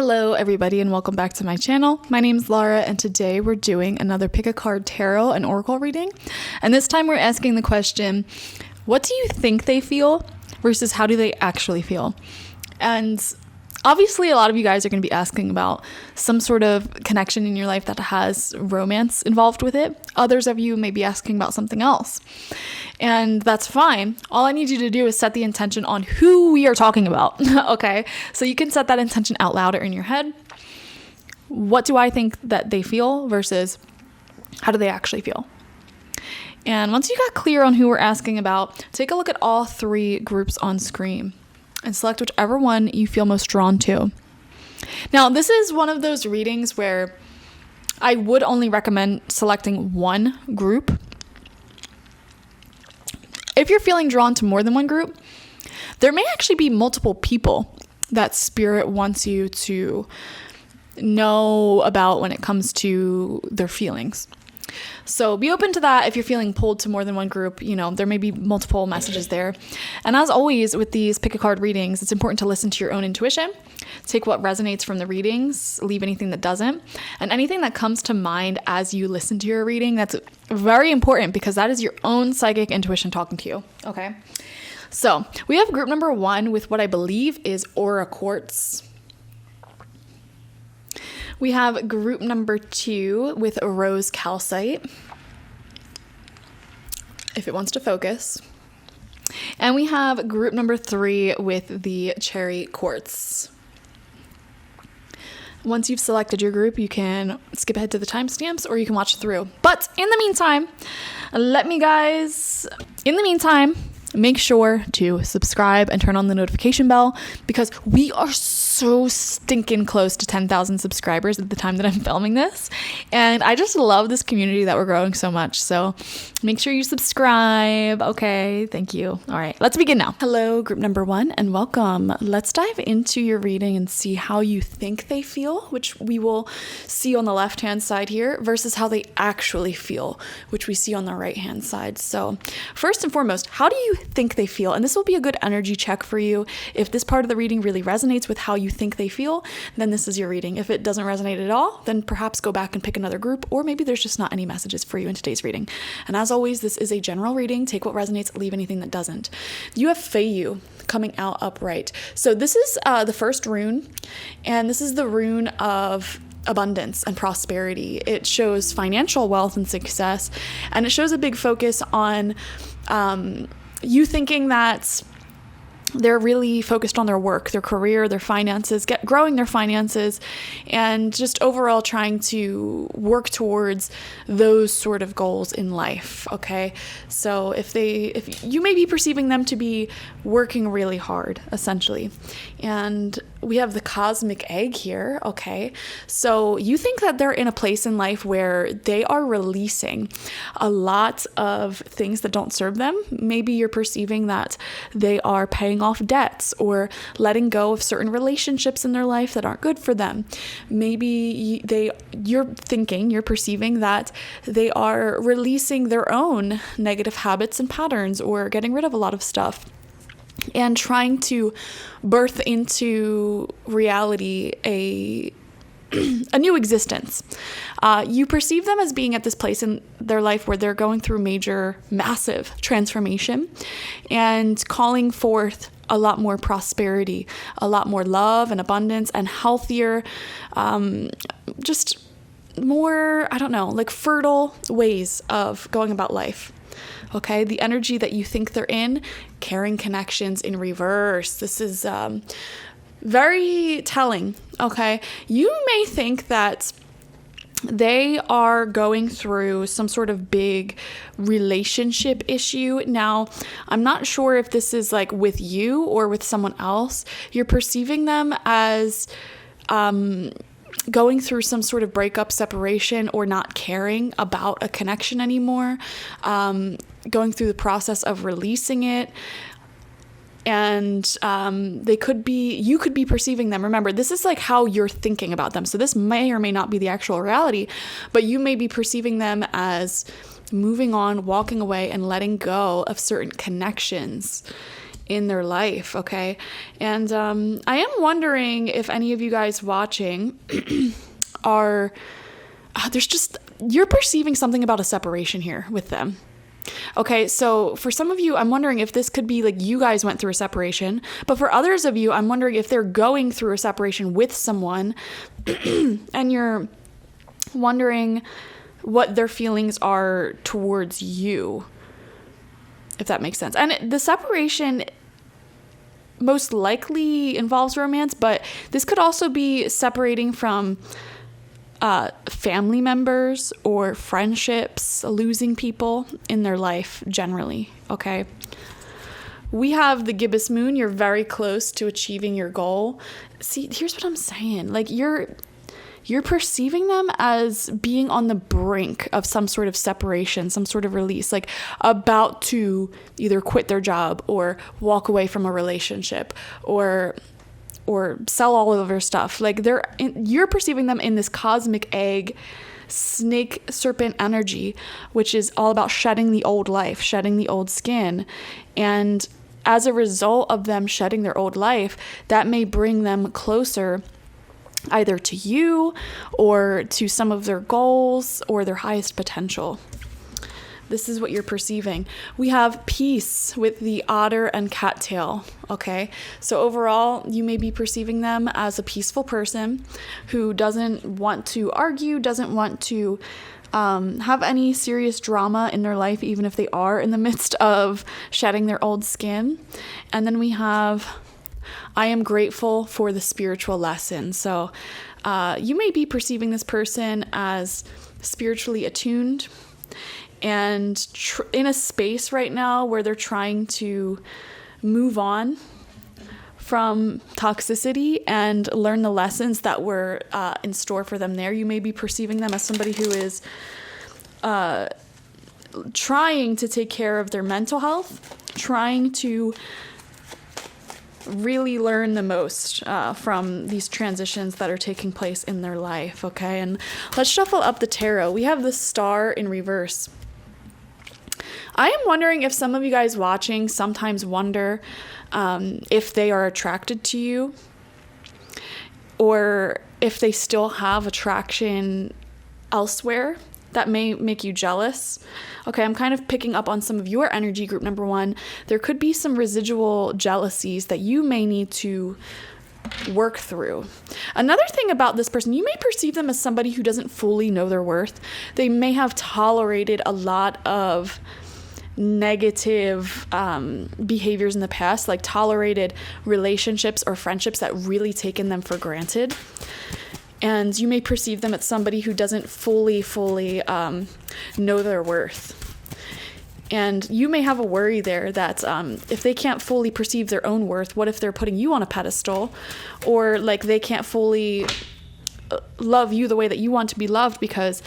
Hello everybody and welcome back to my channel. My name is Laura and today we're doing another pick a card tarot and oracle reading. And this time we're asking the question, what do you think they feel versus how do they actually feel? And obviously a lot of you guys are going to be asking about some sort of connection in your life that has romance involved with it. Others of you may be asking about something else. And that's fine. All I need you to do is set the intention on who we are talking about. Okay. So you can set that intention out loud or in your head. What do I think that they feel versus how do they actually feel? And once you got clear on who we're asking about, take a look at all three groups on screen and select whichever one you feel most drawn to. Now, this is one of those readings where I would only recommend selecting one group. If you're feeling drawn to more than one group, there may actually be multiple people that spirit wants you to know about when it comes to their feelings. So be open to that. If you're feeling pulled to more than one group, there may be multiple messages there. And as always with these pick a card readings, it's important to listen to your own intuition. Take what resonates from the readings, leave anything that doesn't. And anything that comes to mind as you listen to your reading, that's very important because that is your own psychic intuition talking to you. Okay. So we have group number 1 with what I believe is aura quartz. We have group number 2 with rose calcite, if it wants to focus. And we have group number 3 with the cherry quartz. Once you've selected your group, you can skip ahead to the timestamps or you can watch through. But in the meantime, make sure to subscribe and turn on the notification bell because we are so stinking close to 10,000 subscribers at the time that I'm filming this. And I just love this community that we're growing so much. So make sure you subscribe. Okay, thank you. All right, let's begin now. Hello, group number 1, and welcome. Let's dive into your reading and see how you think they feel, which we will see on the left-hand side here, versus how they actually feel, which we see on the right-hand side. So first and foremost, how do you think they feel? And this will be a good energy check for you. If this part of the reading really resonates with how you think they feel, then this is your reading. If it doesn't resonate at all, then perhaps go back and pick another group, or maybe there's just not any messages for you in today's reading. And as always, this is a general reading. Take what resonates, leave anything that doesn't. You have Feiyu coming out upright. So this is the first rune, and this is the rune of abundance and prosperity. It shows financial wealth and success, and it shows a big focus on you thinking that they're really focused on their work, their career, their finances, growing their finances, and just overall trying to work towards those sort of goals in life. Okay. So if you may be perceiving them to be working really hard, essentially. And we have the cosmic egg here. Okay. So you think that they're in a place in life where they are releasing a lot of things that don't serve them. Maybe you're perceiving that they are paying off debts or letting go of certain relationships in their life that aren't good for them. Maybe you're perceiving that they are releasing their own negative habits and patterns or getting rid of a lot of stuff and trying to birth into reality a new existence. You perceive them as being at this place in their life where they're going through massive transformation and calling forth a lot more prosperity, a lot more love and abundance and healthier, just more, fertile ways of going about life. Okay, the energy that you think they're in, carrying connections in reverse. This is very telling. Okay, you may think that they are going through some sort of big relationship issue. Now, I'm not sure if this is like with you or with someone else. You're perceiving them as going through some sort of breakup, separation, or not caring about a connection anymore, going through the process of releasing it. And you could be perceiving them. Remember, this is like how you're thinking about them. So this may or may not be the actual reality, but you may be perceiving them as moving on, walking away, and letting go of certain connections. in their life, okay? And I am wondering if any of you guys watching are, you're perceiving something about a separation here with them. Okay, so for some of you, I'm wondering if this could be like you guys went through a separation, but for others of you, I'm wondering if they're going through a separation with someone and you're wondering what their feelings are towards you, if that makes sense. And the separation most likely involves romance, but this could also be separating from family members or friendships, losing people in their life generally, okay? We have the gibbous moon. You're very close to achieving your goal. See, here's what I'm saying. Like, you're perceiving them as being on the brink of some sort of separation, some sort of release, like about to either quit their job or walk away from a relationship or sell all of their stuff. Like you're perceiving them in this cosmic egg, snake serpent energy, which is all about shedding the old life, shedding the old skin. And as a result of them shedding their old life, that may bring them closer either to you or to some of their goals or their highest potential. This is what you're perceiving. We have peace with the otter and cattail, okay? So overall, you may be perceiving them as a peaceful person who doesn't want to argue, doesn't want to have any serious drama in their life, even if they are in the midst of shedding their old skin. And then we have, I am grateful for the spiritual lesson. So you may be perceiving this person as spiritually attuned and in a space right now where they're trying to move on from toxicity and learn the lessons that were in store for them there. You may be perceiving them as somebody who is trying to take care of their mental health, trying to really learn the most from these transitions that are taking place in their life, okay? And let's shuffle up the tarot. We have the Star in reverse. I am wondering if some of you guys watching sometimes wonder if they are attracted to you or if they still have attraction elsewhere that may make you jealous. Okay, I'm kind of picking up on some of your energy, group number one. There could be some residual jealousies that you may need to work through. Another thing about this person, you may perceive them as somebody who doesn't fully know their worth. They may have tolerated a lot of negative behaviors in the past, like tolerated relationships or friendships that really taken them for granted. And you may perceive them as somebody who doesn't fully know their worth. And you may have a worry there that if they can't fully perceive their own worth, what if they're putting you on a pedestal? Or like they can't fully love you the way that you want to be loved because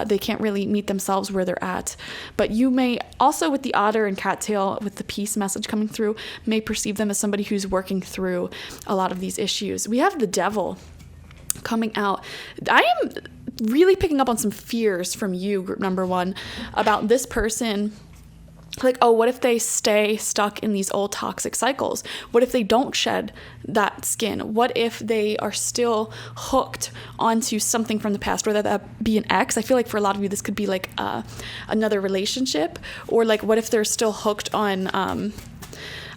they can't really meet themselves where they're at. But you may also, with the otter and cattail, with the peace message coming through, may perceive them as somebody who's working through a lot of these issues. We have the devil coming out. I am really picking up on some fears from you, group number one, about this person. Like, oh, what if they stay stuck in these old toxic cycles? What if they don't shed that skin? What if they are still hooked onto something from the past, whether that be an ex? I feel like for a lot of you, this could be like another relationship, or like, what if they're still hooked on,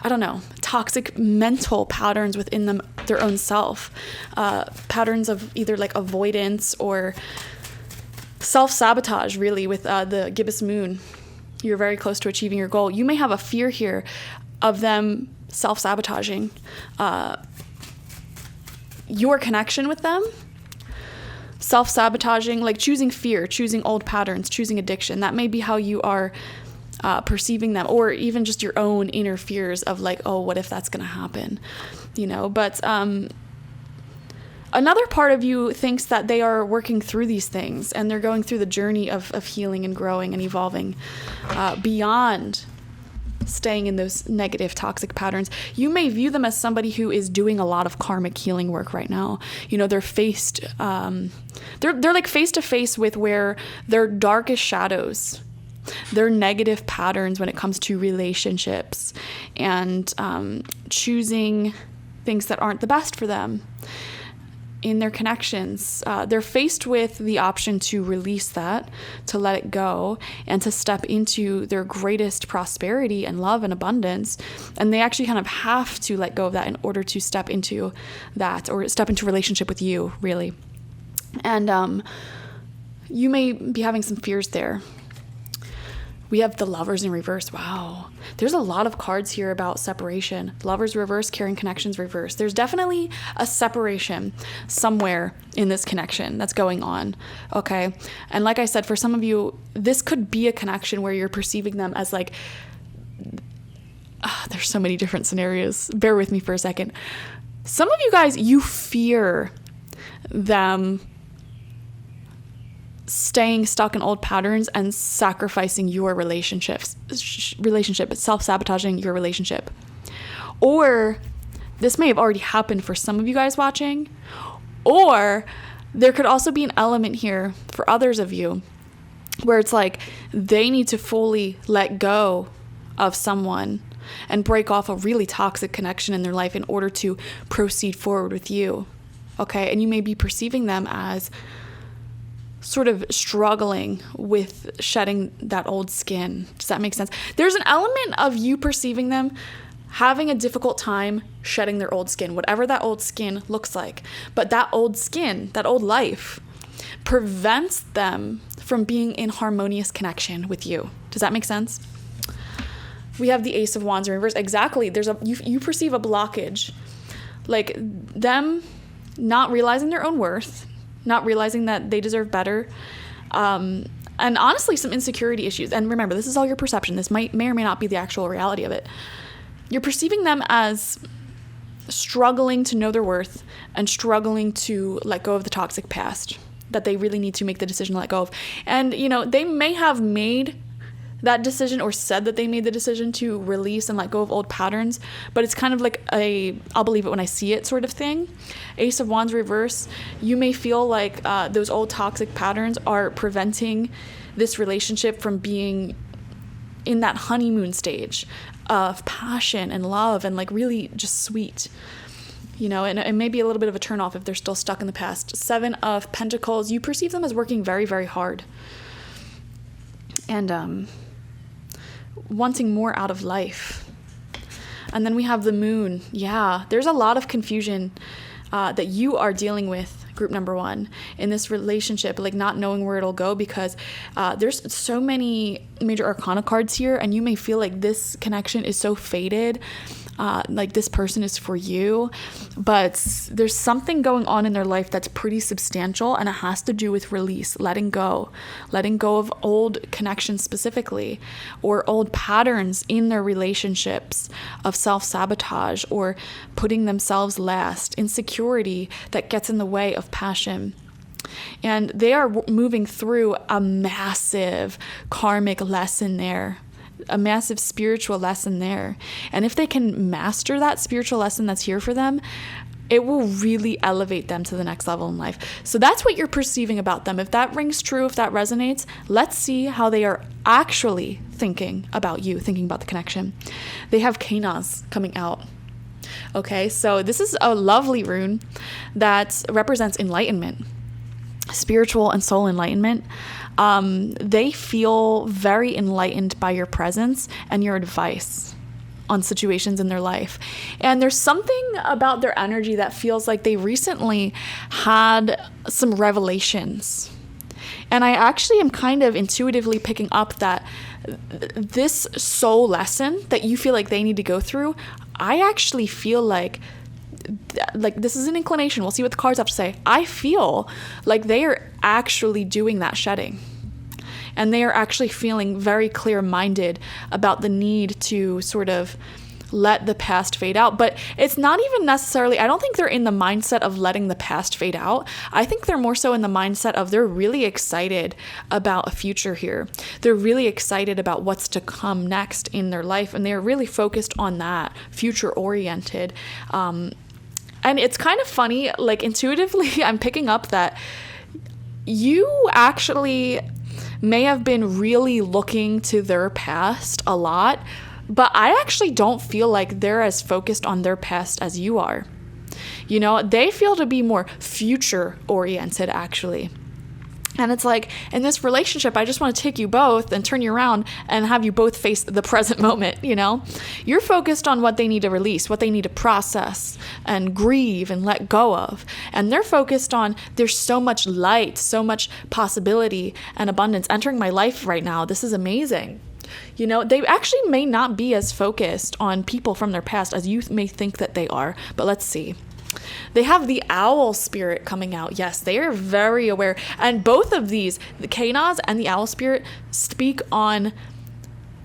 I don't know, toxic mental patterns within them, their own self, patterns of either like avoidance or self-sabotage, really, with the gibbous moon. You're very close to achieving your goal. You may have a fear here of them self-sabotaging your connection with them, self-sabotaging, like choosing fear, choosing old patterns, choosing addiction. That may be how you are perceiving them, or even just your own inner fears of like, oh, what if that's going to happen? You know, but another part of you thinks that they are working through these things and they're going through the journey of healing and growing and evolving beyond staying in those negative toxic patterns. You may view them as somebody who is doing a lot of karmic healing work right now. You know, they're they're like face to face with where their darkest shadows their negative patterns when it comes to relationships and choosing things that aren't the best for them in their connections. They're faced with the option to release that, to let it go, and to step into their greatest prosperity and love and abundance. And they actually kind of have to let go of that in order to step into that, or step into relationship with you, really. And you may be having some fears there. We have the Lovers in reverse. Wow. There's a lot of cards here about separation. Lovers reverse, caring connections reverse. There's definitely a separation somewhere in this connection that's going on. Okay. And like I said, for some of you, this could be a connection where you're perceiving them as like, there's so many different scenarios. Bear with me for a second. Some of you guys, you fear them staying stuck in old patterns and sacrificing your relationship, self-sabotaging your relationship. Or this may have already happened for some of you guys watching, or there could also be an element here for others of you where it's like they need to fully let go of someone and break off a really toxic connection in their life in order to proceed forward with you. Okay, and you may be perceiving them as sort of struggling with shedding that old skin. Does that make sense? There's an element of you perceiving them having a difficult time shedding their old skin, whatever that old skin looks like. But that old skin, that old life, prevents them from being in harmonious connection with you. Does that make sense? We have the Ace of Wands in reverse. Exactly. You perceive a blockage, like them not realizing their own worth, not realizing that they deserve better, and honestly some insecurity issues. And remember, this is all your perception. This may or may not be the actual reality of it. You're perceiving them as struggling to know their worth and struggling to let go of the toxic past that they really need to make the decision to let go of. And they may have made that decision or said that they made the decision to release and let go of old patterns, but it's kind of like I'll believe it when I see it sort of thing. Ace of Wands reverse, you may feel like those old toxic patterns are preventing this relationship from being in that honeymoon stage of passion and love and like really just sweet. And it may be a little bit of a turnoff if they're still stuck in the past. 7 of Pentacles, you perceive them as working very, very hard. And wanting more out of life. And then we have the Moon. Yeah, there's a lot of confusion that you are dealing with, group number 1, in this relationship, like not knowing where it'll go, because there's so many major arcana cards here, and you may feel like this connection is so fated, like this person is for you, but there's something going on in their life that's pretty substantial, and it has to do with release, letting go of old connections specifically, or old patterns in their relationships of self-sabotage or putting themselves last, insecurity that gets in the way of passion. And they are moving through a massive karmic lesson there, a massive spiritual lesson there. And if they can master that spiritual lesson that's here for them, it will really elevate them to the next level in life. So that's what you're perceiving about them. If that rings true, if that resonates, let's see how they are actually thinking about you, thinking about the connection. They have Kanas coming out. Okay, so this is a lovely rune that represents enlightenment, spiritual and soul enlightenment. They feel very enlightened by your presence and your advice on situations in their life. And there's something about their energy that feels like they recently had some revelations. And I actually am kind of intuitively picking up that this soul lesson that you feel like they need to go through, I actually feel like this is an inclination. We'll see what the cards have to say. I feel like they are actually doing that shedding. And they are actually feeling very clear-minded about the need to sort of let the past fade out. But it's not even necessarily, I don't think they're in the mindset of letting the past fade out. I think they're more so in the mindset of they're really excited about a future here. They're really excited about what's to come next in their life. And they're really focused on that, future-oriented. And it's kind of funny, like intuitively, I'm picking up that you actually may have been really looking to their past a lot, but I actually don't feel like they're as focused on their past as you are. They feel to be more future oriented, actually. And it's like, in this relationship, I just want to take you both and turn you around and have you both face the present moment, You're focused on what they need to release, what they need to process and grieve and let go of. And they're focused on, there's so much light, so much possibility and abundance entering my life right now. This is amazing. They actually may not be as focused on people from their past as you may think that they are. But let's see. They have the owl spirit coming out. Yes, they are very aware. And both of these, the Kanaz and the owl spirit, speak on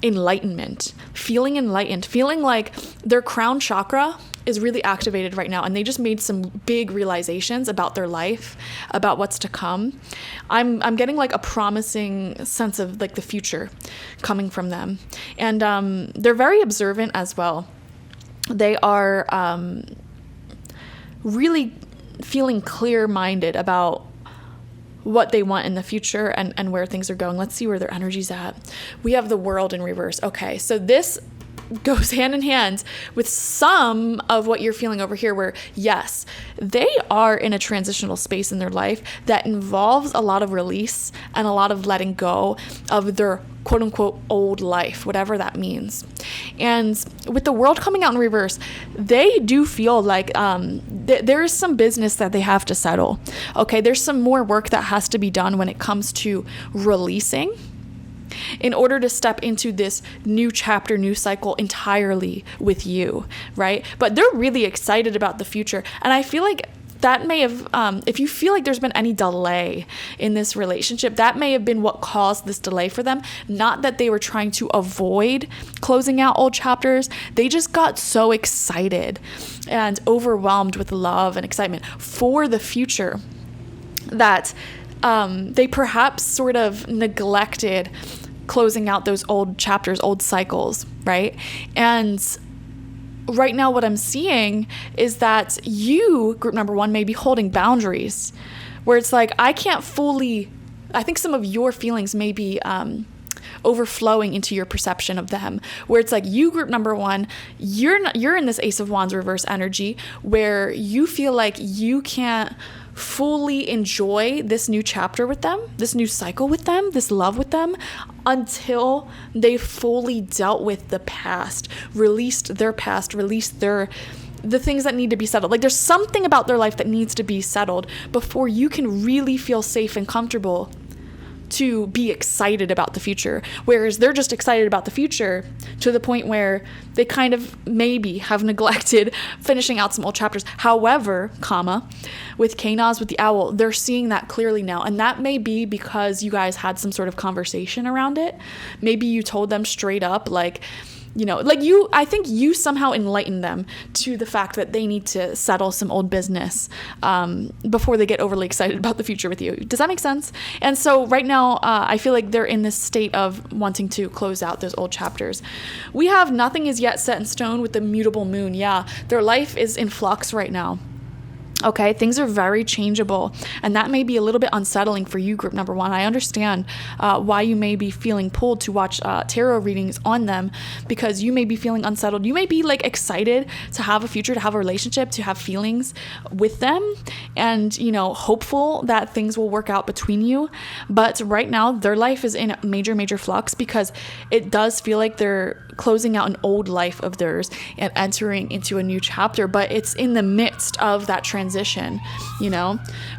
enlightenment, feeling enlightened, feeling like their crown chakra is really activated right now. And they just made some big realizations about their life, about what's to come. I'm getting like a promising sense of like the future coming from them. And they're very observant as well. They are really feeling clear-minded about what they want in the future and where things are going. Let's see where their energy's at. We have the World in reverse. Okay, so this goes hand in hand with some of what you're feeling over here, where yes, they are in a transitional space in their life that involves a lot of release and a lot of letting go of their quote unquote old life, whatever that means. And with the World coming out in reverse, they do feel like there is some business that they have to settle. Okay, there's some more work that has to be done when it comes to releasing in order to step into this new chapter, new cycle entirely with you, right? But they're really excited about the future. And I feel like that may have, if you feel like there's been any delay in this relationship, that may have been what caused this delay for them. Not that they were trying to avoid closing out old chapters. They just got so excited and overwhelmed with love and excitement for the future that they perhaps sort of neglected closing out those old chapters, old cycles, right? And right now what I'm seeing is that you, group number one, may be holding boundaries where it's like, I think some of your feelings may be overflowing into your perception of them, where it's like you, group number one, you're in this Ace of Wands reverse energy where you feel like you can't fully enjoy this new chapter with them, this new cycle with them, this love with them, until they fully dealt with the past, released their past, released the things that need to be settled. Like there's something about their life that needs to be settled before you can really feel safe and comfortable to be excited about the future. Whereas they're just excited about the future to the point where they kind of maybe have neglected finishing out some old chapters. However, with Kanaz, with the owl, they're seeing that clearly now. And that may be because you guys had some sort of conversation around it. Maybe you told them straight up, like, I think you somehow enlightened them to the fact that they need to settle some old business before they get overly excited about the future with you. Does that make sense? And so right now, I feel like they're in this state of wanting to close out those old chapters. We have nothing is yet set in stone with the mutable moon. Yeah, their life is in flux right now. Okay, things are very changeable, and that may be a little bit unsettling for you, group number one. I understand why you may be feeling pulled to watch tarot readings on them, because you may be feeling unsettled. You may be like excited to have a future, to have a relationship, to have feelings with them, and hopeful that things will work out between you. But right now, their life is in major flux, because it does feel like they're closing out an old life of theirs and entering into a new chapter, but it's in the midst of that transition.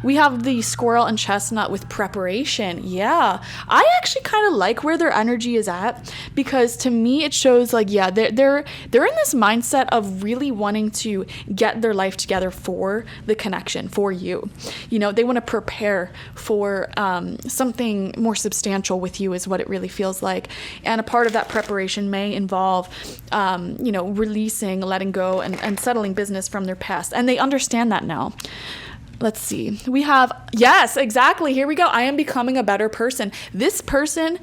We have the squirrel and chestnut with preparation. Yeah, I actually kind of like where their energy is at, because to me it shows like, yeah, they're in this mindset of really wanting to get their life together for the connection, for you. They want to prepare for something more substantial with you, is what it really feels like. And a part of that preparation may involve releasing, letting go, and settling business from their past. And they understand that now. Let's see. We have, yes, exactly. Here we go. I am becoming a better person. This person,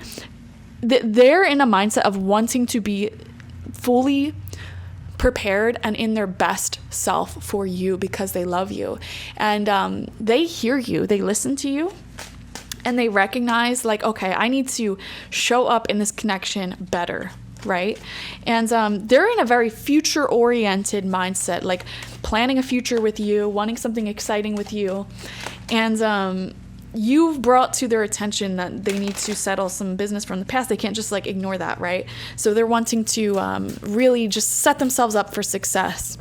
they're in a mindset of wanting to be fully prepared and in their best self for you, because they love you. And they hear you. They listen to you. and they recognize like, okay, I need to show up in this connection better, right? And they're in a very future-oriented mindset, like planning a future with you, wanting something exciting with you. And you've brought to their attention that they need to settle some business from the past. They can't just like ignore that, right? So they're wanting to really just set themselves up for success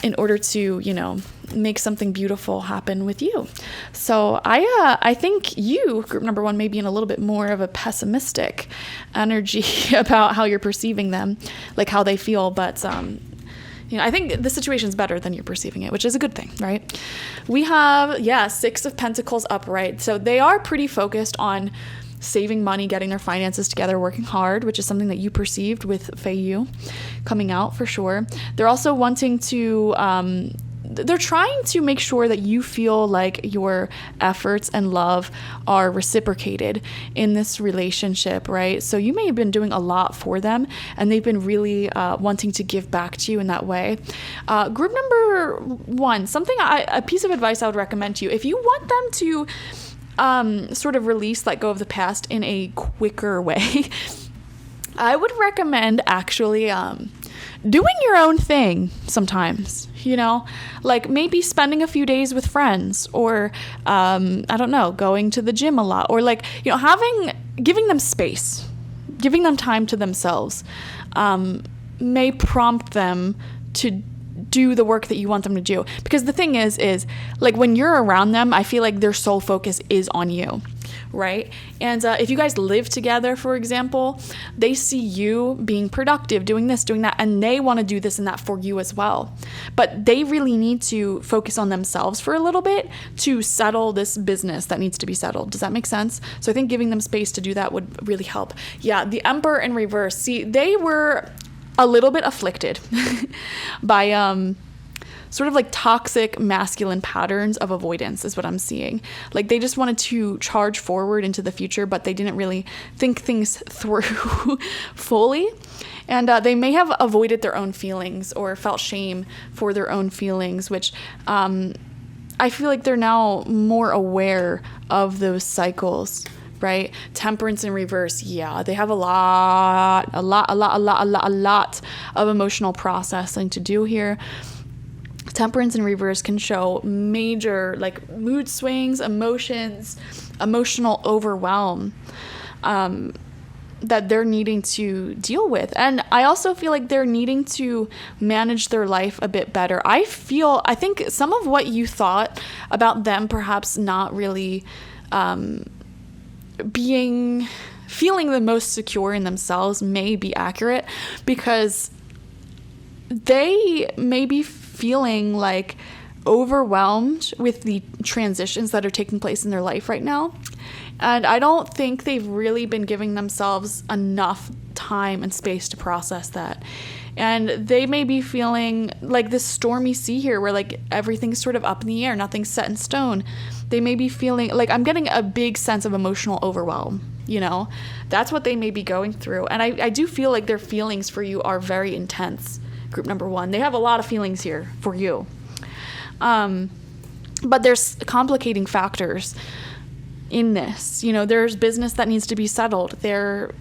in order to, you know, make something beautiful happen with you. So I think you, group number 1, may be in a little bit more of a pessimistic energy about how you're perceiving them, like how they feel. But you know, I think the situation's better than you're perceiving it, which is a good thing, right? We have, 6 of Pentacles upright. So they are pretty focused on saving money, getting their finances together, working hard, which is something that you perceived with Fei Yu coming out for sure. They're also wanting to, they're trying to make sure that you feel like your efforts and love are reciprocated in this relationship, right? So you may have been doing a lot for them, and they've been really wanting to give back to you in that way. Group number 1, a piece of advice I would recommend to you, if you want them to sort of release, let go of the past in a quicker way, I would recommend actually doing your own thing sometimes, you know, like maybe spending a few days with friends, or I don't know, going to the gym a lot, or like, you know, giving them space, giving them time to themselves may prompt them to do the work that you want them to do. Because the thing is like when you're around them, I feel like their sole focus is on you, right? And if you guys live together, for example, they see you being productive, doing this, doing that, and they want to do this and that for you as well. But they really need to focus on themselves for a little bit to settle this business that needs to be settled. Does that make sense? So I think giving them space to do that would really help. Yeah, the Emperor in reverse. See, they were a little bit afflicted by sort of like toxic masculine patterns of avoidance is what I'm seeing. Like they just wanted to charge forward into the future, but they didn't really think things through fully. And they may have avoided their own feelings or felt shame for their own feelings, which I feel like they're now more aware of those cycles. Right? Temperance in reverse. Yeah, they have a lot of emotional processing to do here. Temperance in reverse can show major like mood swings, emotions, emotional overwhelm that they're needing to deal with. And I also feel like they're needing to manage their life a bit better. I think some of what you thought about them perhaps not really feeling the most secure in themselves may be accurate, because they may be feeling like overwhelmed with the transitions that are taking place in their life right now. And I don't think they've really been giving themselves enough time and space to process that. And they may be feeling like this stormy sea here where like everything's sort of up in the air, nothing's set in stone. They may be feeling like, I'm getting a big sense of emotional overwhelm, you know? That's what they may be going through. And I do feel like their feelings for you are very intense, group number 1. They have a lot of feelings here for you. But there's complicating factors in this. You know, there's business that needs to be settled. There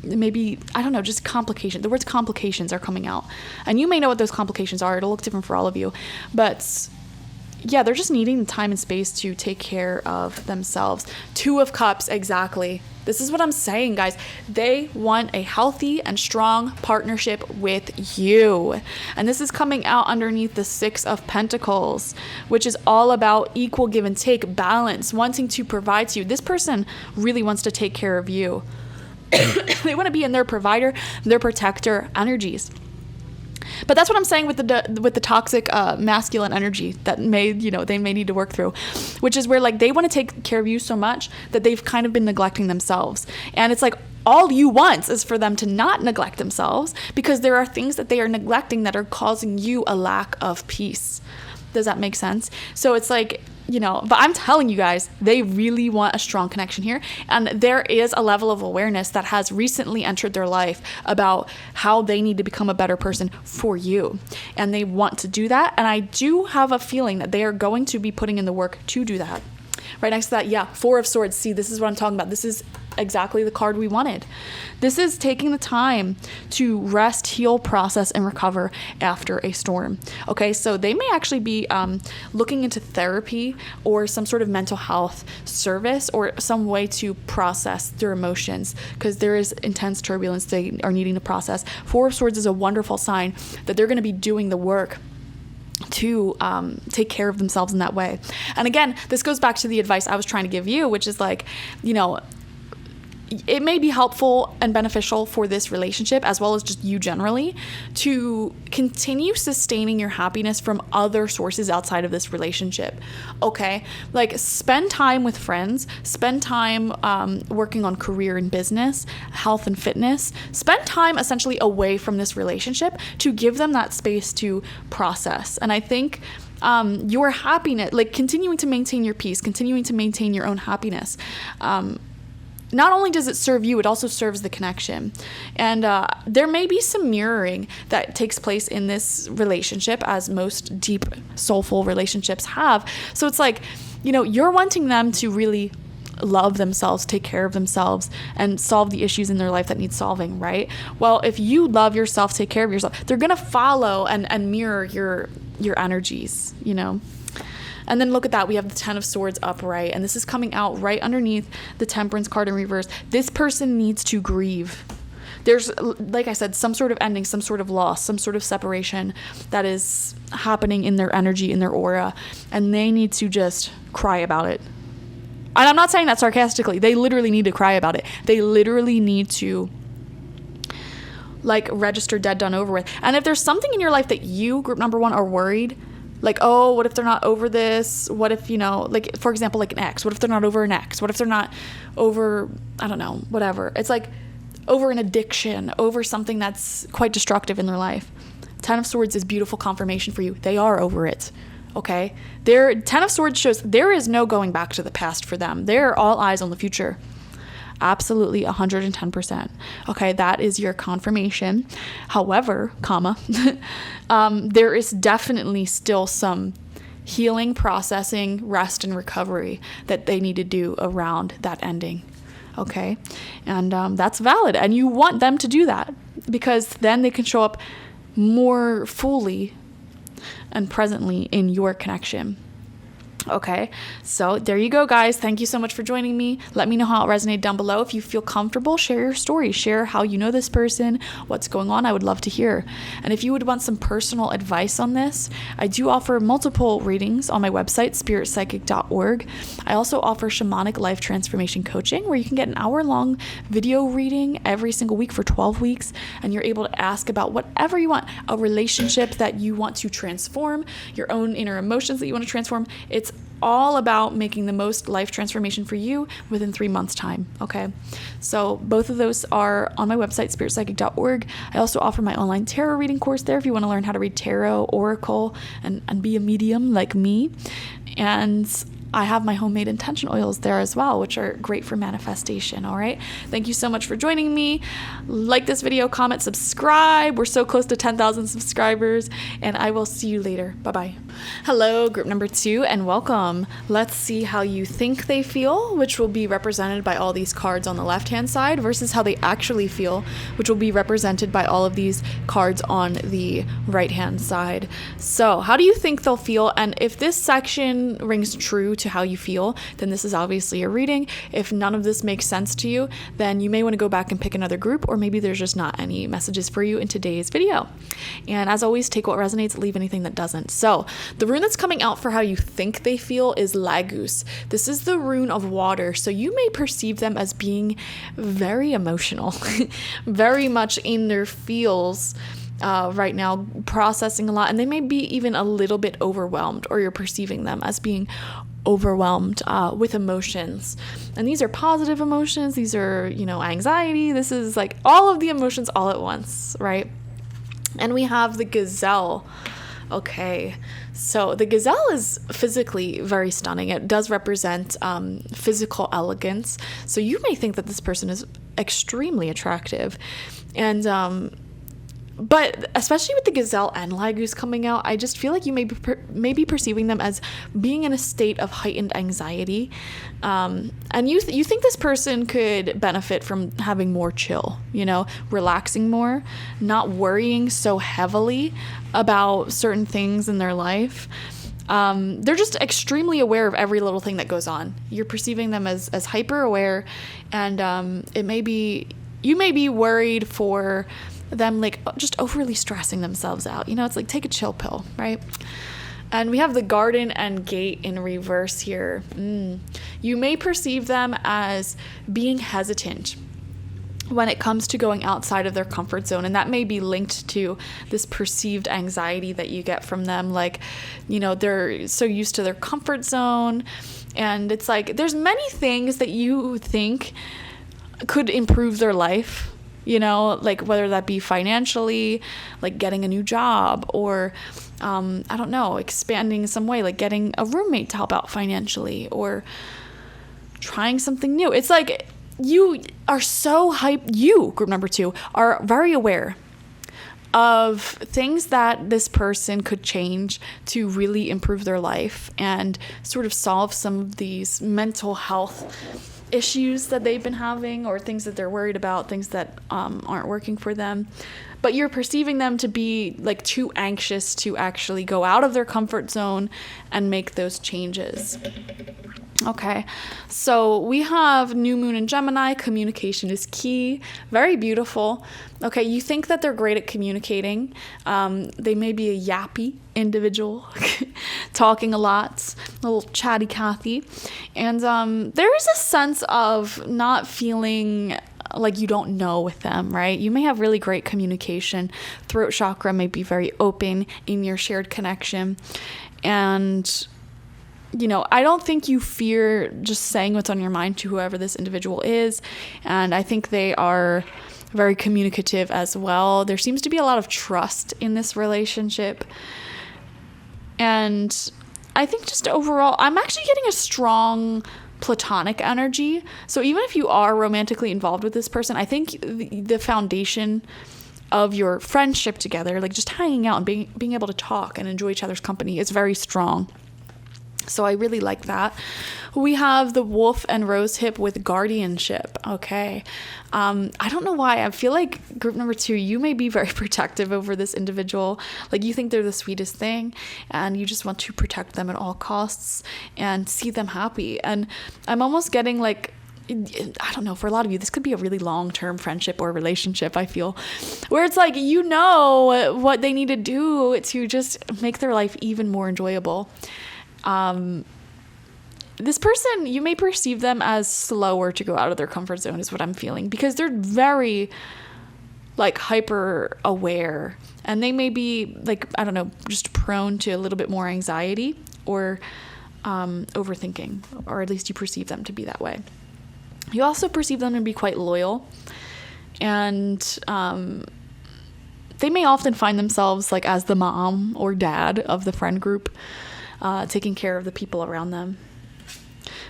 maybe, I don't know, just complication. The words complications are coming out. And you may know what those complications are. It'll look different for all of you. But yeah, they're just needing the time and space to take care of themselves. 2 of Cups, exactly. This is what I'm saying, guys. They want a healthy and strong partnership with you. And this is coming out underneath the 6 of Pentacles, which is all about equal give and take, balance, wanting to provide to you. This person really wants to take care of you. They want to be in their provider, their protector energies. But that's what I'm saying with the toxic masculine energy that they may need to work through, which is where like they want to take care of you so much that they've kind of been neglecting themselves. And it's like all you want is for them to not neglect themselves, because there are things that they are neglecting that are causing you a lack of peace. Does that make sense? So it's like, but I'm telling you guys, they really want a strong connection here. And there is a level of awareness that has recently entered their life about how they need to become a better person for you. And they want to do that. And I do have a feeling that they are going to be putting in the work to do that. Right next to that, yeah, Four of Swords. See, this is what I'm talking about. This is exactly the card we wanted. This is taking the time to rest, heal, process, and recover after a storm. Okay, so they may actually be looking into therapy or some sort of mental health service or some way to process their emotions, because there is intense turbulence they are needing to process. Four of Swords is a wonderful sign that they're going to be doing the work to take care of themselves in that way. And again, this goes back to the advice I was trying to give you, which is like, you know, it may be helpful and beneficial for this relationship, as well as just you generally, to continue sustaining your happiness from other sources outside of this relationship. Okay, like spend time with friends, spend time working on career and business, health and fitness, spend time essentially away from this relationship to give them that space to process. And I think your happiness, like continuing to maintain your peace, continuing to maintain your own happiness, not only does it serve you, it also serves the connection. And there may be some mirroring that takes place in this relationship, as most deep, soulful relationships have. So it's like, you know, you're wanting them to really love themselves, take care of themselves, and solve the issues in their life that need solving, right? Well, if you love yourself, take care of yourself, they're going to follow and mirror your energies, you know? And then look at that, we have the Ten of Swords upright, and this is coming out right underneath the Temperance card in reverse. This person needs to grieve. There's, like I said, some sort of ending, some sort of loss, some sort of separation that is happening in their energy, in their aura, and they need to just cry about it. And I'm not saying that sarcastically. They literally need to cry about it. They literally need to like register dead, done, over with. And if there's something in your life that you, group number one, are worried, like, oh, what if they're not over this? What if, you know, like, for example, like an ex. What if they're not over an ex? What if they're not over, I don't know, whatever. It's like over an addiction, over something that's quite destructive in their life. Ten of Swords is beautiful confirmation for you. They are over it, okay? Ten of Swords shows there is no going back to the past for them. They're all eyes on the future. Absolutely 110%. Okay, that is your confirmation. However, there is definitely still some healing, processing, rest, and recovery that they need to do around that ending. Okay, and that's valid, and you want them to do that because then they can show up more fully and presently in your connection. Okay, so there you go, guys. Thank you so much for joining me. Let me know how it resonated down below. If you feel comfortable, share your story. Share how you know this person, what's going on. I would love to hear. And if you would want some personal advice on this, I do offer multiple readings on my website, spiritpsychic.org. I also offer Shamanic life transformation coaching, where you can get an hour-long video reading every single week for 12 weeks, and you're able to ask about whatever you want, a relationship that you want to transform, your own inner emotions that you want to transform. It's all about making the most life transformation for you within 3 months' time. Okay, so both of those are on my website, spiritpsychic.org. I also offer my online tarot reading course there if you want to learn how to read tarot, oracle, and be a medium like me. And I have my homemade intention oils there as well, which are great for manifestation. All right. Thank you so much for joining me. Like this video, comment, subscribe. We're so close to 10,000 subscribers, and I will see you later. Bye-bye. Hello, group number 2, and welcome. Let's see how you think they feel, which will be represented by all these cards on the left-hand side, versus how they actually feel, which will be represented by all of these cards on the right-hand side. So how do you think they'll feel? And if this section rings true to how you feel, then this is obviously a reading. If none of this makes sense to you, then you may want to go back and pick another group, or maybe there's just not any messages for you in today's video. And as always, take what resonates, leave anything that doesn't. So the rune that's coming out for how you think they feel is Lagus. This is the rune of water, so you may perceive them as being very emotional, very much in their feels right now, processing a lot, and they may be even a little bit overwhelmed, or you're perceiving them as being overwhelmed with emotions. And these are positive emotions. These are, anxiety. This is like all of the emotions all at once, right? And we have the gazelle. Okay, so the gazelle is physically very stunning. It does represent physical elegance. So you may think that this person is extremely attractive. And But especially with the gazelle and lygoose coming out, I just feel like you may be perceiving them as being in a state of heightened anxiety. And you think this person could benefit from having more chill, relaxing more, not worrying so heavily about certain things in their life. They're just extremely aware of every little thing that goes on. You're perceiving them as hyper aware, and you may be worried for them, like, just overly stressing themselves out. It's like, take a chill pill, right? And we have the garden and gate in reverse here. You may perceive them as being hesitant when it comes to going outside of their comfort zone, and that may be linked to this perceived anxiety that you get from them. Like, they're so used to their comfort zone, and it's like there's many things that you think could improve their life, like whether that be financially, like getting a new job, or I don't know, expanding in some way, like getting a roommate to help out financially, or trying something new. It's like you are so hyped. You, group number 2, are very aware of things that this person could change to really improve their life and sort of solve some of these mental health issues that they've been having, or things that they're worried about, things that aren't working for them. But you're perceiving them to be like too anxious to actually go out of their comfort zone and make those changes. Okay, so we have new moon in Gemini. Communication is key. Very beautiful. Okay, you think that they're great at communicating. They may be a yappy individual, talking a lot, a little chatty Cathy. And there is a sense of not feeling like you don't know with them, right? You may have really great communication. Throat chakra may be very open in your shared connection. And I don't think you fear just saying what's on your mind to whoever this individual is. And I think they are very communicative as well. There seems to be a lot of trust in this relationship. And I think just overall, I'm actually getting a strong platonic energy. So even if you are romantically involved with this person, I think the foundation of your friendship together, like just hanging out and being able to talk and enjoy each other's company, is very strong. So I really like that. We have the wolf and rosehip with guardianship. Okay. I don't know why. I feel like group number 2, you may be very protective over this individual. Like, you think they're the sweetest thing, and you just want to protect them at all costs and see them happy. And I'm almost getting like, I don't know, for a lot of you, this could be a really long-term friendship or relationship, I feel, where it's like, what they need to do to just make their life even more enjoyable. This person, you may perceive them as slower to go out of their comfort zone, is what I'm feeling, because they're very like hyper aware, and they may be like, I don't know, just prone to a little bit more anxiety or overthinking, or at least you perceive them to be that way. You also perceive them to be quite loyal, and they may often find themselves like as the mom or dad of the friend group, taking care of the people around them.